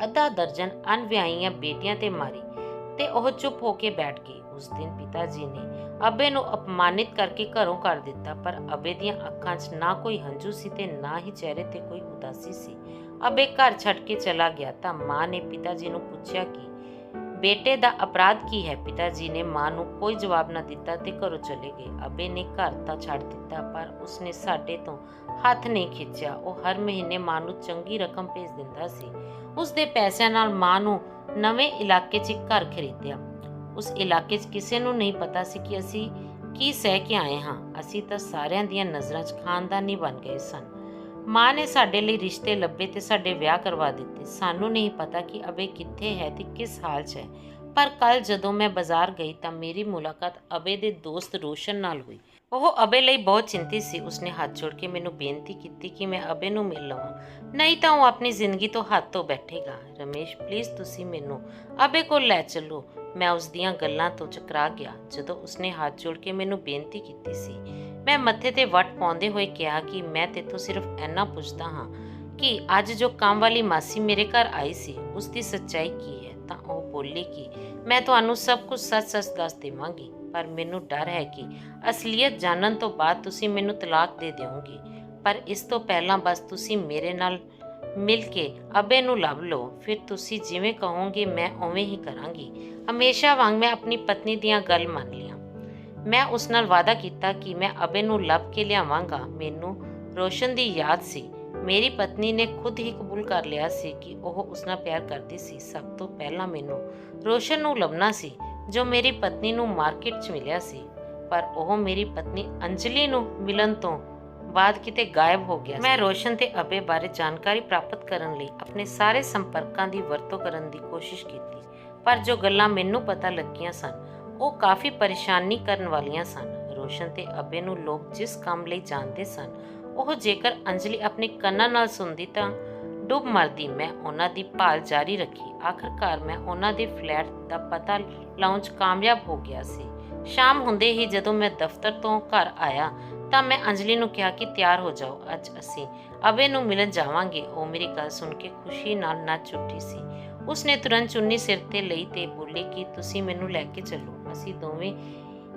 ਅੱਧਾ ਦਰਜਨ ਅਣਵਿਆਹੀਆਂ ਬੇਟੀਆਂ ਤੇ ਮਾਰੀ ਤੇ ਉਹ ਚੁੱਪ ਹੋ ਕੇ ਬੈਠ ਗਈ। ਉਸ ਦਿਨ ਪਿਤਾ ਜੀ ਨੇ ਅਬੇ ਨੂੰ ਅਪਮਾਨਿਤ ਕਰਕੇ ਘਰੋਂ ਕੱਢ ਦਿੱਤਾ, ਪਰ ਅਬੇ ਦੀਆਂ ਅੱਖਾਂ 'ਚ ਨਾ ਕੋਈ ਹੰਝੂ ਸੀ ਤੇ ਨਾ ਹੀ ਚਿਹਰੇ ਤੇ ਕੋਈ ਉਦਾਸੀ ਸੀ। ਅਬੇ ਘਰ ਛੱਡ ਕੇ ਚਲਾ ਗਿਆ ਤਾਂ ਮਾਂ ਨੇ ਪਿਤਾ ਜੀ ਨੂੰ ਪੁੱਛਿਆ ਕਿ ਬੇਟੇ ਦਾ ਅਪਰਾਧ ਕੀ ਹੈ। ਪਿਤਾ ਜੀ ਨੇ ਮਾਂ ਨੂੰ ਕੋਈ ਜਵਾਬ ਨਾ ਦਿੱਤਾ ਤੇ ਘਰੋਂ ਚਲੇ ਗਏ। ਅਬੇ ਨੇ ਘਰ ਤਾਂ ਛੱਡ ਦਿੱਤਾ, ਪਰ ਉਸਨੇ ਸਾਡੇ ਤੋਂ ਹੱਥ ਨਹੀਂ ਖਿੱਚਿਆ। ਉਹ ਹਰ ਮਹੀਨੇ ਮਾਂ ਨੂੰ ਚੰਗੀ ਰਕਮ ਭੇਜ ਦਿੰਦਾ ਸੀ। ਉਸ ਦੇ ਪੈਸਿਆਂ ਨਾਲ ਮਾਂ ਨੂੰ ਨਵੇਂ ਇਲਾਕੇ 'ਚ ਇੱਕ ਘਰ ਖਰੀਦਿਆ। ਉਸ ਇਲਾਕੇ 'ਚ ਕਿਸੇ ਨੂੰ ਨਹੀਂ ਪਤਾ ਸੀ ਕਿ ਅਸੀਂ ਕੀ ਸਹਿ ਕੇ ਆਏ ਹਾਂ। ਅਸੀਂ ਤਾਂ ਸਾਰਿਆਂ ਦੀਆਂ ਨਜ਼ਰਾਂ 'ਚ ਖਾਨਦਾਨੀ ਬਣ ਗਏ ਸਨ। ਮਾਂ ਨੇ ਸਾਡੇ ਲਈ ਰਿਸ਼ਤੇ ਲੱਭੇ ਤੇ ਸਾਡੇ ਵਿਆਹ ਕਰਵਾ ਦਿੱਤੇ। ਸਾਨੂੰ ਨਹੀਂ ਪਤਾ ਕਿ ਅਬੇ ਕਿੱਥੇ ਹੈ ਤੇ ਕਿਸ ਹਾਲ 'ਚ ਹੈ। ਪਰ ਕੱਲ ਜਦੋਂ ਮੈਂ ਬਾਜ਼ਾਰ ਗਈ ਤਾਂ ਮੇਰੀ ਮੁਲਾਕਾਤ ਅਬੇ ਦੇ ਦੋਸਤ ਰੋਸ਼ਨ ਨਾਲ ਹੋਈ। ਉਹ ਅਬੇ ਲਈ ਬਹੁਤ ਚਿੰਤਿਤ ਸੀ। ਉਸਨੇ ਹੱਥ ਜੋੜ ਕੇ ਮੈਨੂੰ ਬੇਨਤੀ ਕੀਤੀ ਕਿ ਮੈਂ ਅਬੇ ਨੂੰ ਮਿਲ ਲਵਾਂ, ਨਹੀਂ ਤਾਂ ਉਹ ਆਪਣੀ ਜ਼ਿੰਦਗੀ ਤੋਂ ਹੱਥ ਧੋ ਬੈਠੇਗਾ। ਰਮੇਸ਼, ਪਲੀਜ਼ ਤੁਸੀਂ ਮੈਨੂੰ ਅਬੇ ਕੋਲ ਲੈ ਚੱਲੋ। ਮੈਂ ਉਸ ਦੀਆਂ ਗੱਲਾਂ ਤੋਂ ਚਕਰਾ ਗਿਆ। ਜਦੋਂ ਉਸਨੇ ਹੱਥ ਜੋੜ ਕੇ ਮੈਨੂੰ ਬੇਨਤੀ ਕੀਤੀ ਸੀ, ਮੈਂ ਮੱਥੇ ਤੇ ਵੱਟ ਪਾਉਂਦੇ ਹੋਏ ਕਿਹਾ ਕਿ ਮੈਂ ਤੇਥੋਂ ਸਿਰਫ ਇੰਨਾ ਪੁੱਛਦਾ ਹਾਂ ਕਿ ਅੱਜ ਜੋ ਕੰਮ ਵਾਲੀ ਮਾਸੀ ਮੇਰੇ ਘਰ ਆਈ ਸੀ ਉਸ ਦੀ ਸੱਚਾਈ ਕੀ ਹੈ। ਤਾਂ ਉਹ ਬੋਲੀ ਕਿ ਮੈਂ ਤੁਹਾਨੂੰ ਸਭ ਕੁਝ ਸੱਚ-ਸੱਚ ਦੱਸ ਦੇਵਾਂਗੀ, ਪਰ ਮੈਨੂੰ ਡਰ ਹੈ ਕਿ ਅਸਲੀਅਤ ਜਾਣਨ ਤੋਂ ਬਾਅਦ ਤੁਸੀਂ ਮੈਨੂੰ ਤਲਾਕ ਦੇ ਦਿਓਗੇ। ਪਰ ਇਸ ਤੋਂ ਪਹਿਲਾਂ ਬਸ ਤੁਸੀਂ ਮੇਰੇ ਨਾਲ ਮਿਲ ਕੇ ਅਬੇ ਨੂੰ ਲੱਭ ਲਓ, ਫਿਰ ਤੁਸੀਂ ਜਿਵੇਂ ਕਹੋਗੇ ਮੈਂ ਉਵੇਂ ਹੀ ਕਰਾਂਗੀ। ਹਮੇਸ਼ਾ ਵਾਂਗ ਮੈਂ ਆਪਣੀ ਪਤਨੀ ਦੀਆਂ ਗੱਲ ਮੰਨ ਲਿਆ। ਮੈਂ ਉਸ ਨਾਲ ਵਾਅਦਾ ਕੀਤਾ ਕਿ ਮੈਂ ਅਬੇ ਨੂੰ ਲੱਭ ਕੇ ਲਿਆਵਾਂਗਾ। ਮੈਨੂੰ ਰੋਸ਼ਨ ਦੀ ਯਾਦ ਸੀ। ਮੇਰੀ ਪਤਨੀ ਨੇ ਖੁਦ ਹੀ ਕਬੂਲ ਕਰ ਲਿਆ ਸੀ ਕਿ ਉਹ ਉਸ ਨਾਲ ਪਿਆਰ ਕਰਦੀ ਸੀ। ਸਭ ਤੋਂ ਪਹਿਲਾਂ ਮੈਨੂੰ ਰੋਸ਼ਨ ਨੂੰ ਲੱਭਣਾ ਸੀ, ਜੋ ਮੇਰੀ ਪਤਨੀ ਨੂੰ ਮਾਰਕੀਟ 'ਚ ਮਿਲਿਆ ਸੀ, ਪਰ ਉਹ ਮੇਰੀ ਪਤਨੀ ਅੰਜਲੀ ਨੂੰ ਮਿਲਣ ਤੋਂ ਬਾਅਦ ਕਿਤੇ ਗਾਇਬ ਹੋ ਗਿਆ। ਮੈਂ ਰੋਸ਼ਨ ਤੇ ਅਬੇ ਬਾਰੇ ਜਾਣਕਾਰੀ ਪ੍ਰਾਪਤ ਕਰਨ ਲਈ ਆਪਣੇ ਸਾਰੇ ਸੰਪਰਕਾਂ ਦੀ ਵਰਤੋਂ ਕਰਨ ਦੀ ਕੋਸ਼ਿਸ਼ ਕੀਤੀ, ਪਰ ਜੋ ਗੱਲਾਂ ਮੈਨੂੰ ਪਤਾ ਲੱਗੀਆਂ ਸਨ ਉਹ ਕਾਫੀ ਪਰੇਸ਼ਾਨੀ ਕਰਨ ਵਾਲੀਆਂ ਸਨ। ਰੋਸ਼ਨ ਤੇ ਅਬੇ ਨੂੰ ਲੋਕ ਜਿਸ ਕੰਮ ਲਈ ਜਾਣਦੇ ਸਨ, ਉਹ ਜੇਕਰ ਅੰਜਲੀ ਆਪਣੇ ਕੰਨਾਂ ਨਾਲ ਸੁਣਦੀ ਤਾਂ ਡੁੱਬ ਮਰਦੀ। ਮੈਂ ਉਹਨਾਂ ਦੀ ਭਾਲ ਜਾਰੀ ਰੱਖੀ। ਆਖਰਕਾਰ ਮੈਂ ਉਹਨਾਂ ਦੇ ਫਲੈਟ ਦਾ ਪਤਾ ਲਾਉਣ 'ਚ ਕਾਮਯਾਬ ਹੋ ਗਿਆ ਸੀ। ਸ਼ਾਮ ਹੁੰਦੇ ਹੀ ਜਦੋਂ ਮੈਂ ਦਫ਼ਤਰ ਤੋਂ ਘਰ ਆਇਆ ਤਾਂ ਮੈਂ ਅੰਜਲੀ ਨੂੰ ਕਿਹਾ ਕਿ ਤਿਆਰ ਹੋ ਜਾਓ, ਅੱਜ ਅਸੀਂ ਅਬੇ ਨੂੰ ਮਿਲਣ ਜਾਵਾਂਗੇ। ਉਹ ਮੇਰੀ ਗੱਲ ਸੁਣ ਕੇ ਖੁਸ਼ੀ ਨਾਲ ਨੱਚ ਉੱਠੀ ਸੀ। ਉਸਨੇ ਤੁਰੰਤ ਚੁੰਨੀ ਸਿਰ ਤੇ ਲਈ ਤੇ ਬੋਲੀ ਕਿ ਤੁਸੀਂ ਮੈਨੂੰ ਲੈ ਕੇ ਚੱਲੋ। ਅਸੀਂ ਦੋਵੇਂ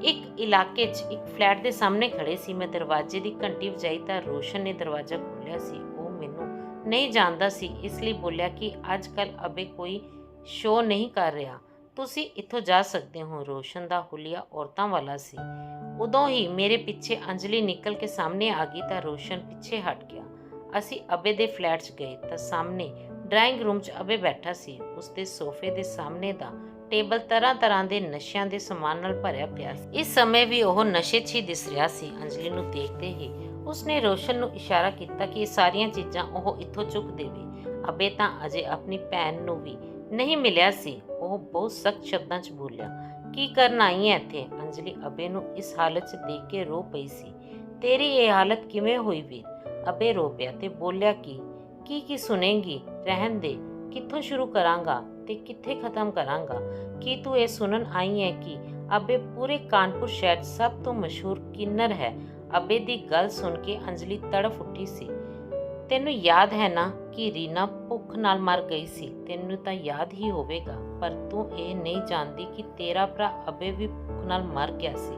ਇੱਕ ਇਲਾਕੇ 'ਚ ਇੱਕ ਫਲੈਟ ਦੇ ਸਾਹਮਣੇ ਖੜੇ ਸੀ। ਮੈਂ ਦਰਵਾਜ਼ੇ ਦੀ ਘੰਟੀ ਵਜਾਈ ਤਾਂ ਰੋਸ਼ਨ ਨੇ ਦਰਵਾਜ਼ਾ ਖੋਲ੍ਹਿਆ ਸੀ। ਉਹ ਮੈਨੂੰ ਨਹੀਂ ਜਾਣਦਾ ਸੀ, ਇਸ ਲਈ ਬੋਲਿਆ ਕਿ ਅੱਜ ਕੱਲ੍ਹ ਅਬੇ ਕੋਈ ਸ਼ੋਅ ਨਹੀਂ ਕਰ ਰਿਹਾ, ਤੁਸੀਂ ਇੱਥੋਂ ਜਾ ਸਕਦੇ ਹੋ। ਰੋਸ਼ਨ ਦਾ ਹੁਲੀਆ ਔਰਤਾਂ ਵਾਲਾ ਸੀ। ਉਦੋਂ ਹੀ ਮੇਰੇ ਪਿੱਛੇ ਅੰਜਲੀ ਨਿਕਲ ਕੇ ਸਾਹਮਣੇ ਆ ਗਈ ਤਾਂ ਰੋਸ਼ਨ ਪਿੱਛੇ ਹਟ ਗਿਆ। ਅਸੀਂ ਅਬੇ ਦੇ ਫਲੈਟ 'ਚ ਗਏ ਤਾਂ ਸਾਹਮਣੇ ਡਰਾਇੰਗ ਰੂਮ 'ਚ ਅਬੇ ਬੈਠਾ ਸੀ। ਉਸ ਦੇ ਸੋਫੇ ਦੇ ਸਾਹਮਣੇ ਦਾ ਟੇਬਲ ਤਰ੍ਹਾਂ ਦੇ ਨਸ਼ਿਆਂ ਦੇ ਸਮਾਨ ਨਾਲ ਭਰਿਆ ਪਿਆ ਸੀ। ਇਸ ਸਮੇਂ ਵੀ ਉਹ ਨਸ਼ੇ 'ਚ ਹੀ ਦਿਸ ਰਿਹਾ ਸੀ। ਅੰਜਲੀ ਨੂੰ ਦੇਖਦੇ ਹੀ ਉਸਨੇ ਰੋਸ਼ਨ ਨੂੰ ਇਸ਼ਾਰਾ ਕੀਤਾ ਕਿ ਇਹ ਸਾਰੀਆਂ ਚੀਜ਼ਾਂ ਉਹ ਇੱਥੋਂ ਚੁੱਕ ਦੇਵੇ। ਅਬੇ ਤਾਂ ਅਜੇ ਆਪਣੀ ਭੈਣ ਨੂੰ ਵੀ ਨਹੀਂ ਮਿਲਿਆ ਸੀ। ਉਹ ਬਹੁਤ ਸਖਤ ਸ਼ਬਦਾਂ 'ਚ ਬੋਲਿਆ, ਕੀ ਕਰਨ ਆਈ ਹੈ ਇੱਥੇ? ਅੰਜਲੀ ਅਬੇ ਨੂੰ ਇਸ ਹਾਲਤ 'ਚ ਦੇਖ ਕੇ ਰੋ ਪਈ ਸੀ। ਤੇਰੀ ਇਹ ਹਾਲਤ ਕਿਵੇਂ ਹੋਈ ਵੀਰ? ਅਬੇ ਰੋ ਪਿਆ ਤੇ ਬੋਲਿਆ ਕਿ ਕੀ ਸੁਣੇਂਗੀ, ਰਹਿਣ ਦੇ। ਕਿੱਥੋਂ ਸ਼ੁਰੂ ਕਰਾਂਗਾ ਤੇ ਕਿੱਥੇ ਖਤਮ ਕਰਾਂਗਾ? ਕੀ ਤੂੰ ਇਹ ਸੁਣਨ ਆਈ ਹੈ ਕਿ ਅਬੇ ਪੂਰੇ ਕਾਨਪੁਰ ਸ਼ਹਿਰ ਸਭ ਤੋਂ ਮਸ਼ਹੂਰ ਕਿੰਨਰ ਹੈ? ਅਬੇ ਦੀ ਗੱਲ ਸੁਣ ਕੇ ਅੰਜਲੀ ਤੜਫ ਉੱਠੀ ਸੀ। ਤੈਨੂੰ ਯਾਦ ਹੈ ਨਾ ਕਿ ਰੀਨਾ ਭੁੱਖ ਨਾਲ ਮਰ ਗਈ ਸੀ? ਤੈਨੂੰ ਤਾਂ ਯਾਦ ਹੀ ਹੋਵੇਗਾ, ਪਰ ਤੂੰ ਇਹ ਨਹੀਂ ਜਾਣਦੀ ਕਿ ਤੇਰਾ ਭਰਾ ਅਬੇ ਵੀ ਭੁੱਖ ਨਾਲ ਮਰ ਗਿਆ ਸੀ।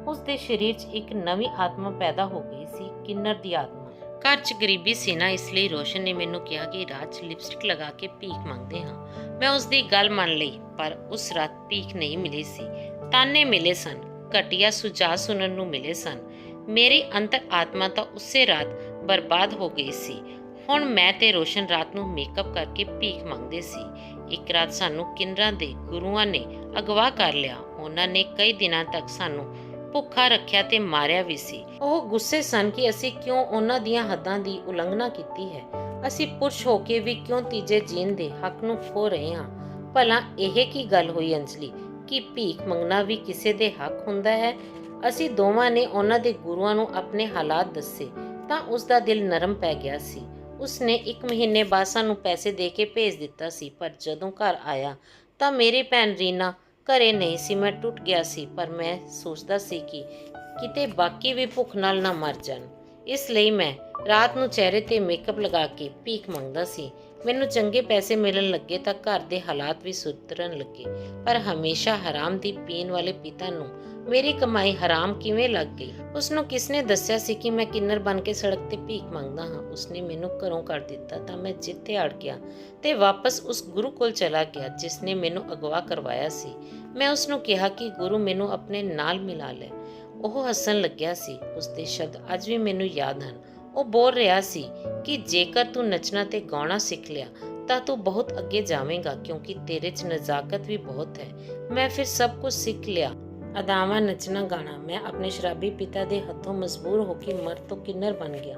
ਉਸ ਦੇ ਸਰੀਰ 'ਚ ਇੱਕ ਨਵੀਂ ਆਤਮਾ ਪੈਦਾ ਹੋ ਗਈ ਸੀ, ਕਿੰਨਰ ਦੀ ਆਤਮਾ। ਘਰ 'ਚ ਗਰੀਬੀ ਸੀ ਨਾ, ਇਸ ਲਈ ਰੋਸ਼ਨ ਨੇ ਮੈਨੂੰ ਕਿਹਾ ਕਿ ਰਾਤ 'ਚ ਲਿਪਸਟਿਕ ਲਗਾ ਕੇ ਭੀਖ ਮੰਗਦੇ ਹਾਂ। ਮੈਂ ਉਸ ਦੀ ਗੱਲ ਮੰਨ ਲਈ, ਪਰ ਉਸ ਰਾਤ ਭੀਖ ਨਹੀਂ ਮਿਲੀ ਸੀ, ਤਾਨੇ ਮਿਲੇ ਸਨ। ਘਟੀਆ ਸੁਝਾਅ ਸੁਣਨ ਨੂੰ ਮਿਲੇ ਸਨ। ਮੇਰੀ ਅੰਤਰ ਆਤਮਾ ਤਾਂ ਉਸੇ ਰਾਤ ਬਰਬਾਦ ਹੋ ਗਈ ਸੀ। ਹੁਣ ਮੈਂ ਤੇ ਰੋਸ਼ਨ ਰਾਤ ਨੂੰ ਮੇਕਅਪ ਕਰਕੇ ਭੀਖ ਮੰਗਦੇ ਸੀ। ਇੱਕ ਰਾਤ ਸਾਨੂੰ ਕਿੰਨਰਾਂ ਦੇ ਗੁਰੂਆਂ ਨੇ ਅਗਵਾ ਕਰ ਲਿਆ। ਉਹਨਾਂ ਨੇ ਕਈ ਦਿਨਾਂ ਤੱਕ ਸਾਨੂੰ ਭੁੱਖਾ ਰੱਖਿਆ ਤੇ ਮਾਰਿਆ ਵੀ ਸੀ। ਉਹ ਗੁੱਸੇ ਸਨ ਕਿ ਅਸੀਂ ਕਿਉਂ ਉਹਨਾਂ ਦੀਆਂ ਹੱਦਾਂ ਦੀ ਉਲੰਘਣਾ ਕੀਤੀ ਹੈ। ਅਸੀਂ ਪੁਰਸ਼ ਹੋ ਕੇ ਵੀ ਕਿਉਂ ਤੀਜੇ ਜੀਣ ਦੇ ਹੱਕ ਨੂੰ ਖੋ ਰਹੇ ਹਾਂ। ਭਲਾ ਇਹ ਕੀ ਗੱਲ ਹੋਈ ਅੰਜਲੀ, ਕਿ ਭੀਖ ਮੰਗਣਾ ਵੀ ਕਿਸੇ ਦੇ ਹੱਕ ਹੁੰਦਾ ਹੈ? ਅਸੀਂ ਦੋਵਾਂ ਨੇ ਉਹਨਾਂ ਦੇ ਗੁਰੂਆਂ ਨੂੰ ਆਪਣੇ ਹਾਲਾਤ ਦੱਸੇ ਤਾਂ ਉਸ ਦਾ ਦਿਲ ਨਰਮ ਪੈ ਗਿਆ ਸੀ। ਉਸਨੇ 1 ਮਹੀਨੇ ਬਾਅਦ ਸਾਨੂੰ ਪੈਸੇ ਦੇ ਕੇ ਭੇਜ ਦਿੱਤਾ ਸੀ। ਪਰ ਜਦੋਂ ਘਰ ਆਇਆ ਤਾਂ ਮੇਰੀ ਭੈਣ ਰੀਨਾ ਘਰੇ ਨਹੀਂ ਸੀ। ਮੈਂ ਟੁੱਟ ਗਿਆ ਸੀ, ਪਰ ਮੈਂ ਸੋਚਦਾ ਸੀ ਕਿ ਕਿਤੇ ਬਾਕੀ ਵੀ ਭੁੱਖ ਨਾਲ ਨਾ ਮਰ ਜਾਣ। ਇਸ ਲਈ ਮੈਂ ਰਾਤ ਨੂੰ ਚਿਹਰੇ ਤੇ ਮੇਕਅਪ ਲਗਾ ਕੇ ਭੀਖ ਮੰਗਦਾ ਸੀ। ਮੈਨੂੰ ਚੰਗੇ ਪੈਸੇ ਮਿਲਣ ਲੱਗੇ ਤਾਂ ਘਰ ਦੇ ਹਾਲਾਤ ਵੀ ਸੁਧਰਨ ਲੱਗੇ। ਪਰ ਹਮੇਸ਼ਾ ਹਰਾਮ ਦੀ ਪੀਣ ਵਾਲੇ ਪਿਤਾ ਨੂੰ ਮੇਰੀ ਕਮਾਈ ਹਰਾਮ ਕਿਵੇਂ ਲੱਗ ਗਈ? ਉਸਨੂੰ ਕਿਸਨੇ ਦੱਸਿਆ ਸੀ ਕਿ ਮੈਂ ਕਿੰਨਰ ਬਣ ਕੇ ਸੜਕ ਤੇ ਭੀਖ ਮੰਗਦਾ ਹਾਂ? ਉਸਨੇ ਮੈਨੂੰ ਘਰੋਂ ਕੱਢ ਦਿੱਤਾ ਤਾਂ ਮੈਂ ਜਿੱਥੇ ਅੜ ਗਿਆ ਤੇ ਵਾਪਸ ਉਸ ਗੁਰੂ ਕੋਲ ਚਲਾ ਗਿਆ ਜਿਸ ਨੇ ਮੈਨੂੰ ਅਗਵਾ ਕਰਵਾਇਆ ਸੀ। ਮੈਂ ਉਸਨੂੰ ਕਿਹਾ ਕਿ ਗੁਰੂ ਮੈਨੂੰ ਆਪਣੇ ਨਾਲ ਮਿਲਾ ਲੈ। ਉਹ ਹੱਸਣ ਲੱਗਿਆ ਸੀ। ਉਸਦੇ ਸ਼ਬਦ ਅੱਜ ਵੀ ਮੈਨੂੰ ਯਾਦ ਹਨ। ਉਹ ਬੋਲ ਰਿਹਾ ਸੀ ਕਿ ਜੇਕਰ ਤੂੰ ਨੱਚਣਾ ਤੇ ਗਾਉਣਾ ਸਿੱਖ ਲਿਆ ਤਾਂ ਤੂੰ ਬਹੁਤ ਅੱਗੇ ਜਾਵੇਂਗਾ, ਕਿਉਂਕਿ ਤੇਰੇ 'ਚ ਨਜ਼ਾਕਤ ਵੀ ਬਹੁਤ ਹੈ। ਮੈਂ ਫਿਰ ਸਭ ਕੁਝ ਸਿੱਖ ਲਿਆ, ਅਦਾਵਾਂ, ਨੱਚਣਾ, ਗਾਣਾ। ਮੈਂ ਆਪਣੇ ਸ਼ਰਾਬੀ ਪਿਤਾ ਦੇ ਹੱਥੋਂ ਮਜਬੂਰ ਹੋ ਕੇ ਮਰਦ ਤੋਂ ਕਿੰਨਰ ਬਣ ਗਿਆ।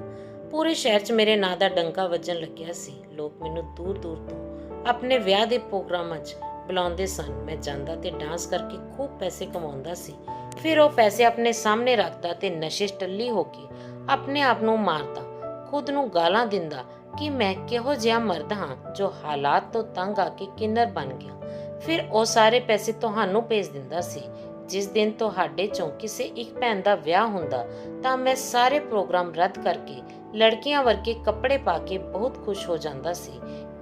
ਪੂਰੇ ਸ਼ਹਿਰ 'ਚ ਮੇਰੇ ਨਾਂ ਦਾ ਡੰਕਾ ਵੱਜਣ ਲੱਗਿਆ ਸੀ। ਲੋਕ ਮੈਨੂੰ ਦੂਰ ਦੂਰ ਤੋਂ ਆਪਣੇ ਵਿਆਹ ਦੇ ਪ੍ਰੋਗਰਾਮਾਂ 'ਚ ਬੁਲਾਉਂਦੇ ਸਨ। ਮੈਂ ਜਾਂਦਾ ਤੇ ਡਾਂਸ ਕਰਕੇ ਖੂਬ ਪੈਸੇ ਕਮਾਉਂਦਾ ਸੀ। ਫਿਰ ਉਹ ਪੈਸੇ ਆਪਣੇ ਸਾਹਮਣੇ ਰੱਖਦਾ ਤੇ ਨਸ਼ੇ 'ਚ ਟੱਲੀ ਹੋ ਕੇ ਆਪਣੇ ਆਪ ਨੂੰ ਮਾਰਦਾ, ਖੁਦ ਨੂੰ ਗਾਲਾਂ ਦਿੰਦਾ ਕਿ ਮੈਂ ਕਿਹੋ ਜਿਹਾ ਮਰਦ ਹਾਂ ਜੋ ਹਾਲਾਤ ਤੋਂ ਤੰਗ ਆ ਕੇ ਕਿੰਨਰ ਬਣ ਗਿਆ। ਫਿਰ ਉਹ ਸਾਰੇ ਪੈਸੇ ਤੁਹਾਨੂੰ ਭੇਜ ਦਿੰਦਾ ਸੀ। ਜਿਸ ਦਿਨ ਤੁਹਾਡੇ ਚੋਂ ਕਿਸੇ ਇੱਕ ਭੈਣ ਦਾ ਵਿਆਹ ਹੁੰਦਾ ਤਾਂ ਮੈਂ ਸਾਰੇ ਪ੍ਰੋਗਰਾਮ ਰੱਦ ਕਰਕੇ ਲੜਕੀਆਂ ਵਰਗੇ ਕੱਪੜੇ ਪਾ ਕੇ ਬਹੁਤ ਖੁਸ਼ ਹੋ ਜਾਂਦਾ ਸੀ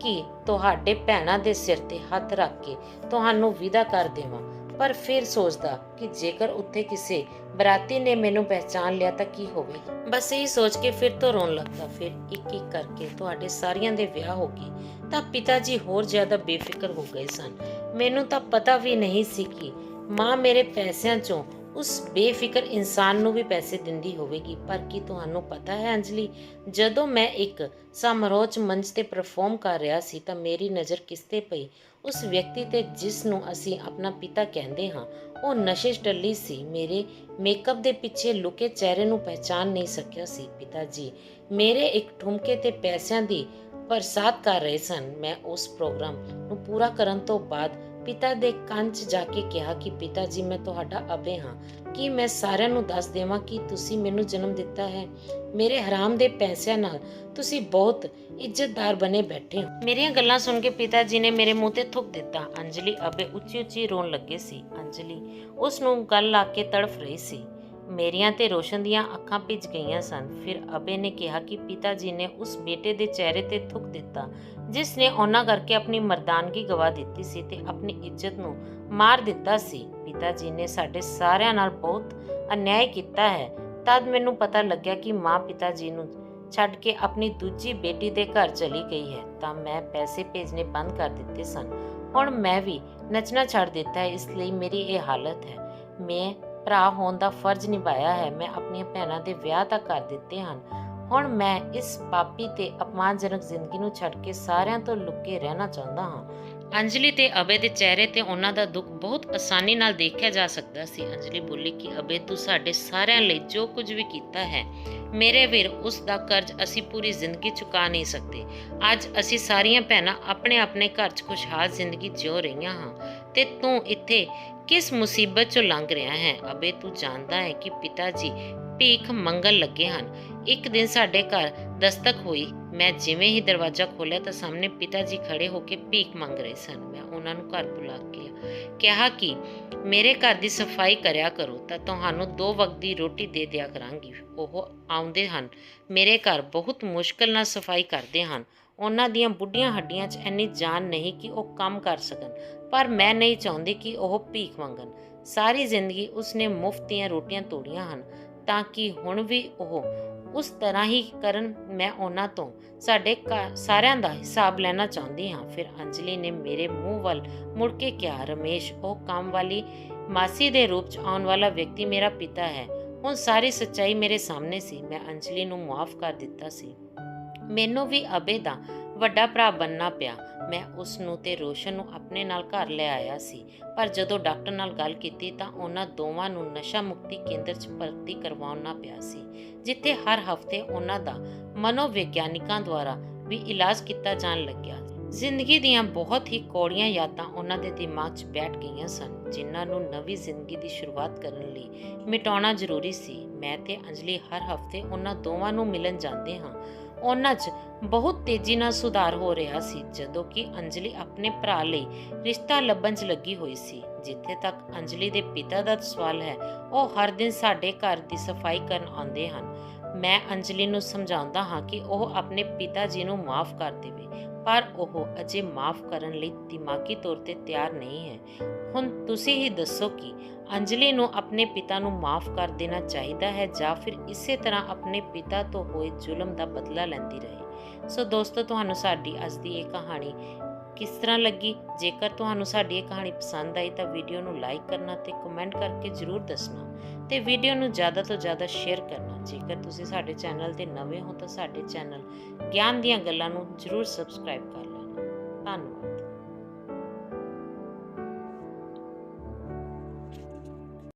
ਕਿ ਤੁਹਾਡੇ ਭੈਣਾਂ ਦੇ ਸਿਰ ਤੇ ਹੱਥ ਰੱਖ ਕੇ ਤੁਹਾਨੂੰ ਵਿਦਾ ਕਰ ਦੇਵਾਂ। ਪਰ ਫਿਰ ਸੋਚਦਾ ਕਿ ਜੇਕਰ ਉੱਥੇ ਕਿਸੇ ਬਰਾਤੀ ਨੇ ਮੈਨੂੰ ਪਹਿਚਾਨ ਲਿਆ ਤਾਂ ਕੀ ਹੋਵੇਗਾ। ਬਸ ਇਹੀ ਸੋਚ ਕੇ ਫਿਰ ਤੋਂ ਰੋਣ ਲੱਗਦਾ। ਫਿਰ ਇੱਕ ਇੱਕ ਕਰਕੇ ਤੁਹਾਡੇ ਸਾਰਿਆਂ ਦੇ ਵਿਆਹ ਹੋ ਗਏ ਤਾਂ ਪਿਤਾ ਜੀ ਹੋਰ ਜ਼ਿਆਦਾ ਬੇਫਿਕਰ ਹੋ ਗਏ ਸਨ। ਮੈਨੂੰ ਤਾਂ ਪਤਾ ਵੀ ਨਹੀਂ ਸੀ ਕਿ ਮਾਂ ਮੇਰੇ ਪੈਸਿਆਂ ਚੋਂ ਉਸ ਬੇਫਿਕਰ ਇਨਸਾਨ ਨੂੰ ਵੀ ਪੈਸੇ ਦਿੰਦੀ ਹੋਵੇਗੀ। ਪਰ ਕੀ ਤੁਹਾਨੂੰ ਪਤਾ ਹੈ ਅੰਜਲੀ, ਜਦੋਂ ਮੈਂ ਇੱਕ ਸਮਾਰੋਹ 'ਚ ਮੰਚ ਤੇ ਪਰਫਾਰਮ ਕਰ ਰਿਹਾ ਸੀ ਤਾਂ ਮੇਰੀ ਨਜ਼ਰ ਕਿਸ ਤੇ ਪਈ? ਉਸ ਵਿਅਕਤੀ ਤੇ ਜਿਸ ਨੂੰ ਅਸੀਂ ਆਪਣਾ ਪਿਤਾ ਕਹਿੰਦੇ ਹਾਂ। ਉਹ ਨਸ਼ੇ 'ਚ ਟੱਲੀ ਸੀ। ਮੇਰੇ ਮੇਕਅਪ ਦੇ ਪਿੱਛੇ ਲੁਕੇ ਚਿਹਰੇ ਨੂੰ ਪਹਿਚਾਨ ਨਹੀਂ ਸਕਿਆ ਸੀ। ਪਿਤਾ ਜੀ ਮੇਰੇ ਇੱਕ ਠੁਮਕੇ ਤੇ ਪੈਸਿਆਂ ਦੀ ਬਰਸਾਤ ਕਰ ਰਹੇ ਸਨ। ਮੈਂ ਉਸ ਪ੍ਰੋਗਰਾਮ ਨੂੰ ਪੂਰਾ ਕਰਨ ਤੋਂ ਬਾਅਦ ਪਿਤਾ ਦੇ ਕੰਨ 'ਚ ਜਾ ਕੇ ਕਿਹਾ ਕਿ ਪਿਤਾ ਜੀ, ਮੈਂ ਤੁਹਾਡਾ ਅਬੇ ਹਾਂ। ਕੀ ਮੈਂ ਸਾਰਿਆਂ ਨੂੰ ਦੱਸ ਦੇਵਾਂ ਕਿ ਤੁਸੀਂ ਮੈਨੂੰ ਜਨਮ ਦਿੱਤਾ ਹੈ? ਮੇਰੇ ਹਰਾਮ ਦੇ ਪੈਸਿਆਂ ਨਾਲ ਤੁਸੀਂ ਬਹੁਤ ਇੱਜ਼ਤਦਾਰ ਬਣੇ ਬੈਠੇ ਹੋ। ਮੇਰੀਆਂ ਗੱਲਾਂ ਸੁਣ ਕੇ ਪਿਤਾ ਜੀ ਨੇ ਮੇਰੇ ਮੂੰਹ ਤੇ ਥੁੱਕ ਦਿੱਤਾ। ਅੰਜਲੀ ਅਬੇ ਉੱਚੀ ਉੱਚੀ ਰੋਣ ਲੱਗੇ ਸੀ। ਅੰਜਲੀ ਉਸ ਨੂੰ ਗੱਲ ਲਾ ਕੇ ਤੜਫ ਰਹੀ ਸੀ। ਮੇਰੀਆਂ ਤੇ ਰੋਸ਼ਨ ਦੀਆਂ ਅੱਖਾਂ ਭਿੱਜ ਗਈਆਂ ਸਨ। ਫਿਰ ਅਬੇ ਨੇ ਕਿਹਾ ਕਿ ਪਿਤਾ ਜੀ ਨੇ ਉਸ ਬੇਟੇ ਦੇ ਚਿਹਰੇ ਤੇ ਥੁੱਕ ਦਿੱਤਾ ਜਿਸ ਨੇ ਉਹਨਾਂ ਕਰਕੇ ਆਪਣੀ ਮਰਦਾਨਗੀ ਗਵਾ ਦਿੱਤੀ ਸੀ ਤੇ ਆਪਣੀ ਇੱਜ਼ਤ ਨੂੰ ਮਾਰ ਦਿੱਤਾ ਸੀ। ਪਿਤਾ ਜੀ ਨੇ ਸਾਡੇ ਸਾਰਿਆਂ ਨਾਲ ਬਹੁਤ ਅਨਿਆਏ ਕੀਤਾ ਹੈ। ਤਦ ਮੈਨੂੰ ਪਤਾ ਲੱਗਿਆ ਕਿ ਮਾਂ ਪਿਤਾ ਜੀ ਨੂੰ ਛੱਡ ਕੇ ਆਪਣੀ ਦੂਜੀ ਬੇਟੀ ਦੇ ਘਰ ਚਲੀ ਗਈ ਹੈ ਤਾਂ ਮੈਂ ਪੈਸੇ ਭੇਜਣੇ ਬੰਦ ਕਰ ਦਿੱਤੇ ਸਨ। ਹੁਣ ਮੈਂ ਵੀ ਨੱਚਣਾ ਛੱਡ ਦਿੱਤਾ ਹੈ। ਇਸ ਲਈ ਮੇਰੀ ਇਹ ਹਾਲਤ ਹੈ। ਮੈਂ ਭਰਾ ਹੋਣ ਦਾ ਫਰਜ਼ ਨਿਭਾਇਆ ਹੈ। ਮੈਂ ਆਪਣੀਆਂ ਭੈਣਾਂ ਦੇ ਵਿਆਹ ਤਾਂ ਕਰ ਦਿੱਤੇ ਹਨ। ਹੁਣ ਮੈਂ ਇਸ ਪਾਪੀ ਤੇ ਅਪਮਾਨਜਨਕ ਜ਼ਿੰਦਗੀ ਨੂੰ ਛੱਡ ਕੇ ਸਾਰਿਆਂ ਤੋਂ ਲੁਕੇ ਰਹਿਣਾ ਚਾਹੁੰਦਾ ਹਾਂ। ਅੰਜਲੀ ਤੇ ਅਬੇ ਦੇ ਚਿਹਰੇ ਤੇ ਉਹਨਾਂ ਦਾ ਦੁੱਖ ਬਹੁਤ ਆਸਾਨੀ ਨਾਲ ਦੇਖਿਆ ਜਾ ਸਕਦਾ ਸੀ। ਅੰਜਲੀ ਬੋਲੀ ਕਿ ਅਬੇ, ਤੂੰ ਸਾਡੇ ਸਾਰਿਆਂ ਲਈ ਜੋ ਕੁਝ ਵੀ ਕੀਤਾ ਹੈ ਮੇਰੇ ਵੀਰ, ਉਸ ਦਾ ਕਰਜ਼ ਅਸੀਂ ਪੂਰੀ ਜ਼ਿੰਦਗੀ ਚੁਕਾ ਨਹੀਂ ਸਕਦੇ। ਅੱਜ ਅਸੀਂ ਸਾਰੀਆਂ ਭੈਣਾਂ ਆਪਣੇ ਆਪਣੇ ਘਰ 'ਚ ਖੁਸ਼ਹਾਲ ਜ਼ਿੰਦਗੀ ਜਿਉ ਰਹੀਆਂ ਹਾਂ ਤੇ ਤੂੰ ਇੱਥੇ ਕਿਸ ਮੁਸੀਬਤ 'ਚੋਂ ਲੰਘ ਰਿਹਾ ਹੈ? ਅਬੇ, ਤੂੰ ਜਾਣਦਾ ਹੈ ਕਿ ਪਿਤਾ ਜੀ ਭੀਖ ਮੰਗਣ ਲੱਗੇ ਹਨ। ਇੱਕ ਦਿਨ ਸਾਡੇ ਘਰ ਦਸਤਕ ਹੋਈ। ਮੈਂ ਜਿਵੇਂ ਹੀ ਦਰਵਾਜ਼ਾ ਖੋਲ੍ਹਿਆ ਤਾਂ ਸਾਹਮਣੇ ਪਿਤਾ ਜੀ ਖੜੇ ਹੋ ਕੇ ਭੀਖ ਮੰਗ ਰਹੇ ਸਨ। ਮੈਂ ਉਹਨਾਂ ਨੂੰ ਘਰ ਬੁਲਾ ਕੇ ਕਿਹਾ ਕਿ ਮੇਰੇ ਘਰ ਦੀ ਸਫਾਈ ਕਰਿਆ ਕਰੋ ਤਾਂ ਤੁਹਾਨੂੰ 2 ਵਕਤ ਦੀ ਰੋਟੀ ਦੇ ਦਿਆ ਕਰਾਂਗੀ। ਉਹ ਆਉਂਦੇ ਹਨ, ਮੇਰੇ ਘਰ ਬਹੁਤ ਮੁਸ਼ਕਲ ਨਾਲ ਸਫਾਈ ਕਰਦੇ ਹਨ। ਉਹਨਾਂ ਦੀਆਂ ਬੁੱਢੀਆਂ ਹੱਡੀਆਂ 'ਚ ਇੰਨੀ ਜਾਨ ਨਹੀਂ ਕਿ ਉਹ ਕੰਮ ਕਰ ਸਕਣ, ਪਰ ਮੈਂ ਨਹੀਂ ਚਾਹੁੰਦੀ ਕਿ ਉਹ ਭੀਖ ਮੰਗਣ। ਸਾਰੀ ਜ਼ਿੰਦਗੀ ਉਸਨੇ ਮੁਫਤ ਦੀਆਂ ਰੋਟੀਆਂ ਤੋੜੀਆਂ ਹਨ ਤਾਂ ਕਿ ਹੁਣ ਵੀ ਉਹ ਉਸ ਤਰ੍ਹਾਂ ਹੀ ਕਰਨ। ਮੈਂ ਉਹਨਾਂ ਤੋਂ ਸਾਡੇ ਸਾਰਿਆਂ ਦਾ ਹਿਸਾਬ ਲੈਣਾ ਚਾਹੁੰਦੀ ਹਾਂ। ਫਿਰ ਅੰਜਲੀ ਨੇ ਮੇਰੇ ਮੂੰਹ ਵੱਲ ਮੁੜ ਕੇ ਕਿਹਾ, ਰਮੇਸ਼, ਉਹ ਕੰਮ ਵਾਲੀ ਮਾਸੀ ਦੇ ਰੂਪ 'ਚ ਆਉਣ ਵਾਲਾ ਵਿਅਕਤੀ ਮੇਰਾ ਪਿਤਾ ਹੈ। ਹੁਣ ਸਾਰੀ ਸੱਚਾਈ ਮੇਰੇ ਸਾਹਮਣੇ ਸੀ। ਮੈਂ ਅੰਜਲੀ ਨੂੰ ਮੁਆਫ ਕਰ ਦਿੱਤਾ ਸੀ। ਮੈਨੂੰ ਵੀ ਅਬੇ ਦਾ ਵੱਡਾ ਭਰਾ ਬਣਨਾ ਪਿਆ। ਮੈਂ ਉਸ ਨੂੰ ਤੇ ਰੋਸ਼ਨ ਨੂੰ ਆਪਣੇ ਨਾਲ ਘਰ ਲੈ ਆਇਆ ਸੀ, ਪਰ ਜਦੋਂ ਡਾਕਟਰ ਨਾਲ ਗੱਲ ਕੀਤੀ ਤਾਂ ਉਹਨਾਂ ਦੋਵਾਂ ਨੂੰ ਨਸ਼ਾ ਮੁਕਤੀ ਕੇਂਦਰ 'ਚ ਭਰਤੀ ਕਰਵਾਉਣਾ ਪਿਆ ਸੀ, ਜਿੱਥੇ ਹਰ ਹਫ਼ਤੇ ਉਹਨਾਂ ਦਾ ਮਨੋਵਿਗਿਆਨਿਕਾਂ ਦੁਆਰਾ ਵੀ ਇਲਾਜ ਕੀਤਾ ਜਾਣ ਲੱਗਿਆ। ਜ਼ਿੰਦਗੀ ਦੀਆਂ ਬਹੁਤ ਹੀ ਕੌੜੀਆਂ ਯਾਦਾਂ ਉਹਨਾਂ ਦੇ ਦਿਮਾਗ 'ਚ ਬੈਠ ਗਈਆਂ ਸਨ, ਜਿਨ੍ਹਾਂ ਨੂੰ ਨਵੀਂ ਜ਼ਿੰਦਗੀ ਦੀ ਸ਼ੁਰੂਆਤ ਕਰਨ ਲਈ ਮਿਟਾਉਣਾ ਜ਼ਰੂਰੀ ਸੀ। ਮੈਂ ਤੇ ਅੰਜਲੀ ਹਰ ਹਫ਼ਤੇ ਉਹਨਾਂ ਦੋਵਾਂ ਨੂੰ ਮਿਲਣ ਜਾਂਦੇ ਹਾਂ। ਉਹਨਾਂ 'ਚ ਬਹੁਤ ਤੇਜ਼ੀ ਨਾਲ ਸੁਧਾਰ ਹੋ ਰਿਹਾ ਸੀ, ਜਦੋਂ ਕਿ ਅੰਜਲੀ ਆਪਣੇ ਭਰਾ ਲਈ ਰਿਸ਼ਤਾ ਲੱਭਣ 'ਚ ਲੱਗੀ ਹੋਈ ਸੀ। ਜਿੱਥੇ ਤੱਕ ਅੰਜਲੀ ਦੇ ਪਿਤਾ ਦਾ ਸਵਾਲ ਹੈ, ਉਹ ਹਰ ਦਿਨ ਸਾਡੇ ਘਰ ਦੀ ਸਫਾਈ ਕਰਨ ਆਉਂਦੇ ਹਨ। ਮੈਂ ਅੰਜਲੀ ਨੂੰ ਸਮਝਾਉਂਦਾ ਹਾਂ ਕਿ ਉਹ ਆਪਣੇ ਪਿਤਾ ਜੀ ਨੂੰ ਮਾਫ ਕਰ ਦੇਵੇ, ਪਰ ਉਹ ਅਜੇ ਮਾਫ ਕਰਨ ਲਈ ਦਿਮਾਗੀ ਤੌਰ ਤੇ ਤਿਆਰ ਨਹੀਂ ਹੈ। ਹੁਣ ਤੁਸੀਂ ਹੀ ਦੱਸੋ ਕਿ ਅੰਜਲੀ ਨੂੰ ਆਪਣੇ ਪਿਤਾ ਨੂੰ ਮਾਫ ਕਰ ਦੇਣਾ ਚਾਹੀਦਾ ਹੈ ਜਾਂ ਫਿਰ ਇਸੇ ਤਰ੍ਹਾਂ ਆਪਣੇ ਪਿਤਾ ਤੋਂ ਹੋਏ ਜ਼ੁਲਮ ਦਾ ਬਦਲਾ ਲੈਂਦੀ ਰਹੇ। ਸੋ ਦੋਸਤੋ, ਤੁਹਾਨੂੰ ਸਾਡੀ ਅੱਜ ਦੀ ਇਹ ਕਹਾਣੀ ਕਿਸ ਤਰ੍ਹਾਂ ਲੱਗੀ? ਜੇਕਰ ਤੁਹਾਨੂੰ ਸਾਡੀ ਇਹ ਕਹਾਣੀ ਪਸੰਦ ਆਈ ਤਾਂ ਵੀਡੀਓ ਨੂੰ ਲਾਈਕ ਕਰਨਾ ਤੇ ਕਮੈਂਟ ਕਰਕੇ ਜ਼ਰੂਰ ਦੱਸਣਾ, ਤੇ ਵੀਡੀਓ ਨੂੰ ਜ਼ਿਆਦਾ ਤੋਂ ਜ਼ਿਆਦਾ ਸ਼ੇਅਰ ਕਰਨਾ। ਜੇਕਰ ਤੁਸੀਂ ਸਾਡੇ ਚੈਨਲ ਤੇ ਨਵੇਂ ਹੋ ਤਾਂ ਸਾਡੇ ਚੈਨਲ ਗਿਆਨ ਦੀਆਂ ਗੱਲਾਂ ਨੂੰ ਜ਼ਰੂਰ ਸਬਸਕ੍ਰਾਈਬ ਕਰ ਲੈਣਾ। ਧੰਨਵਾਦ।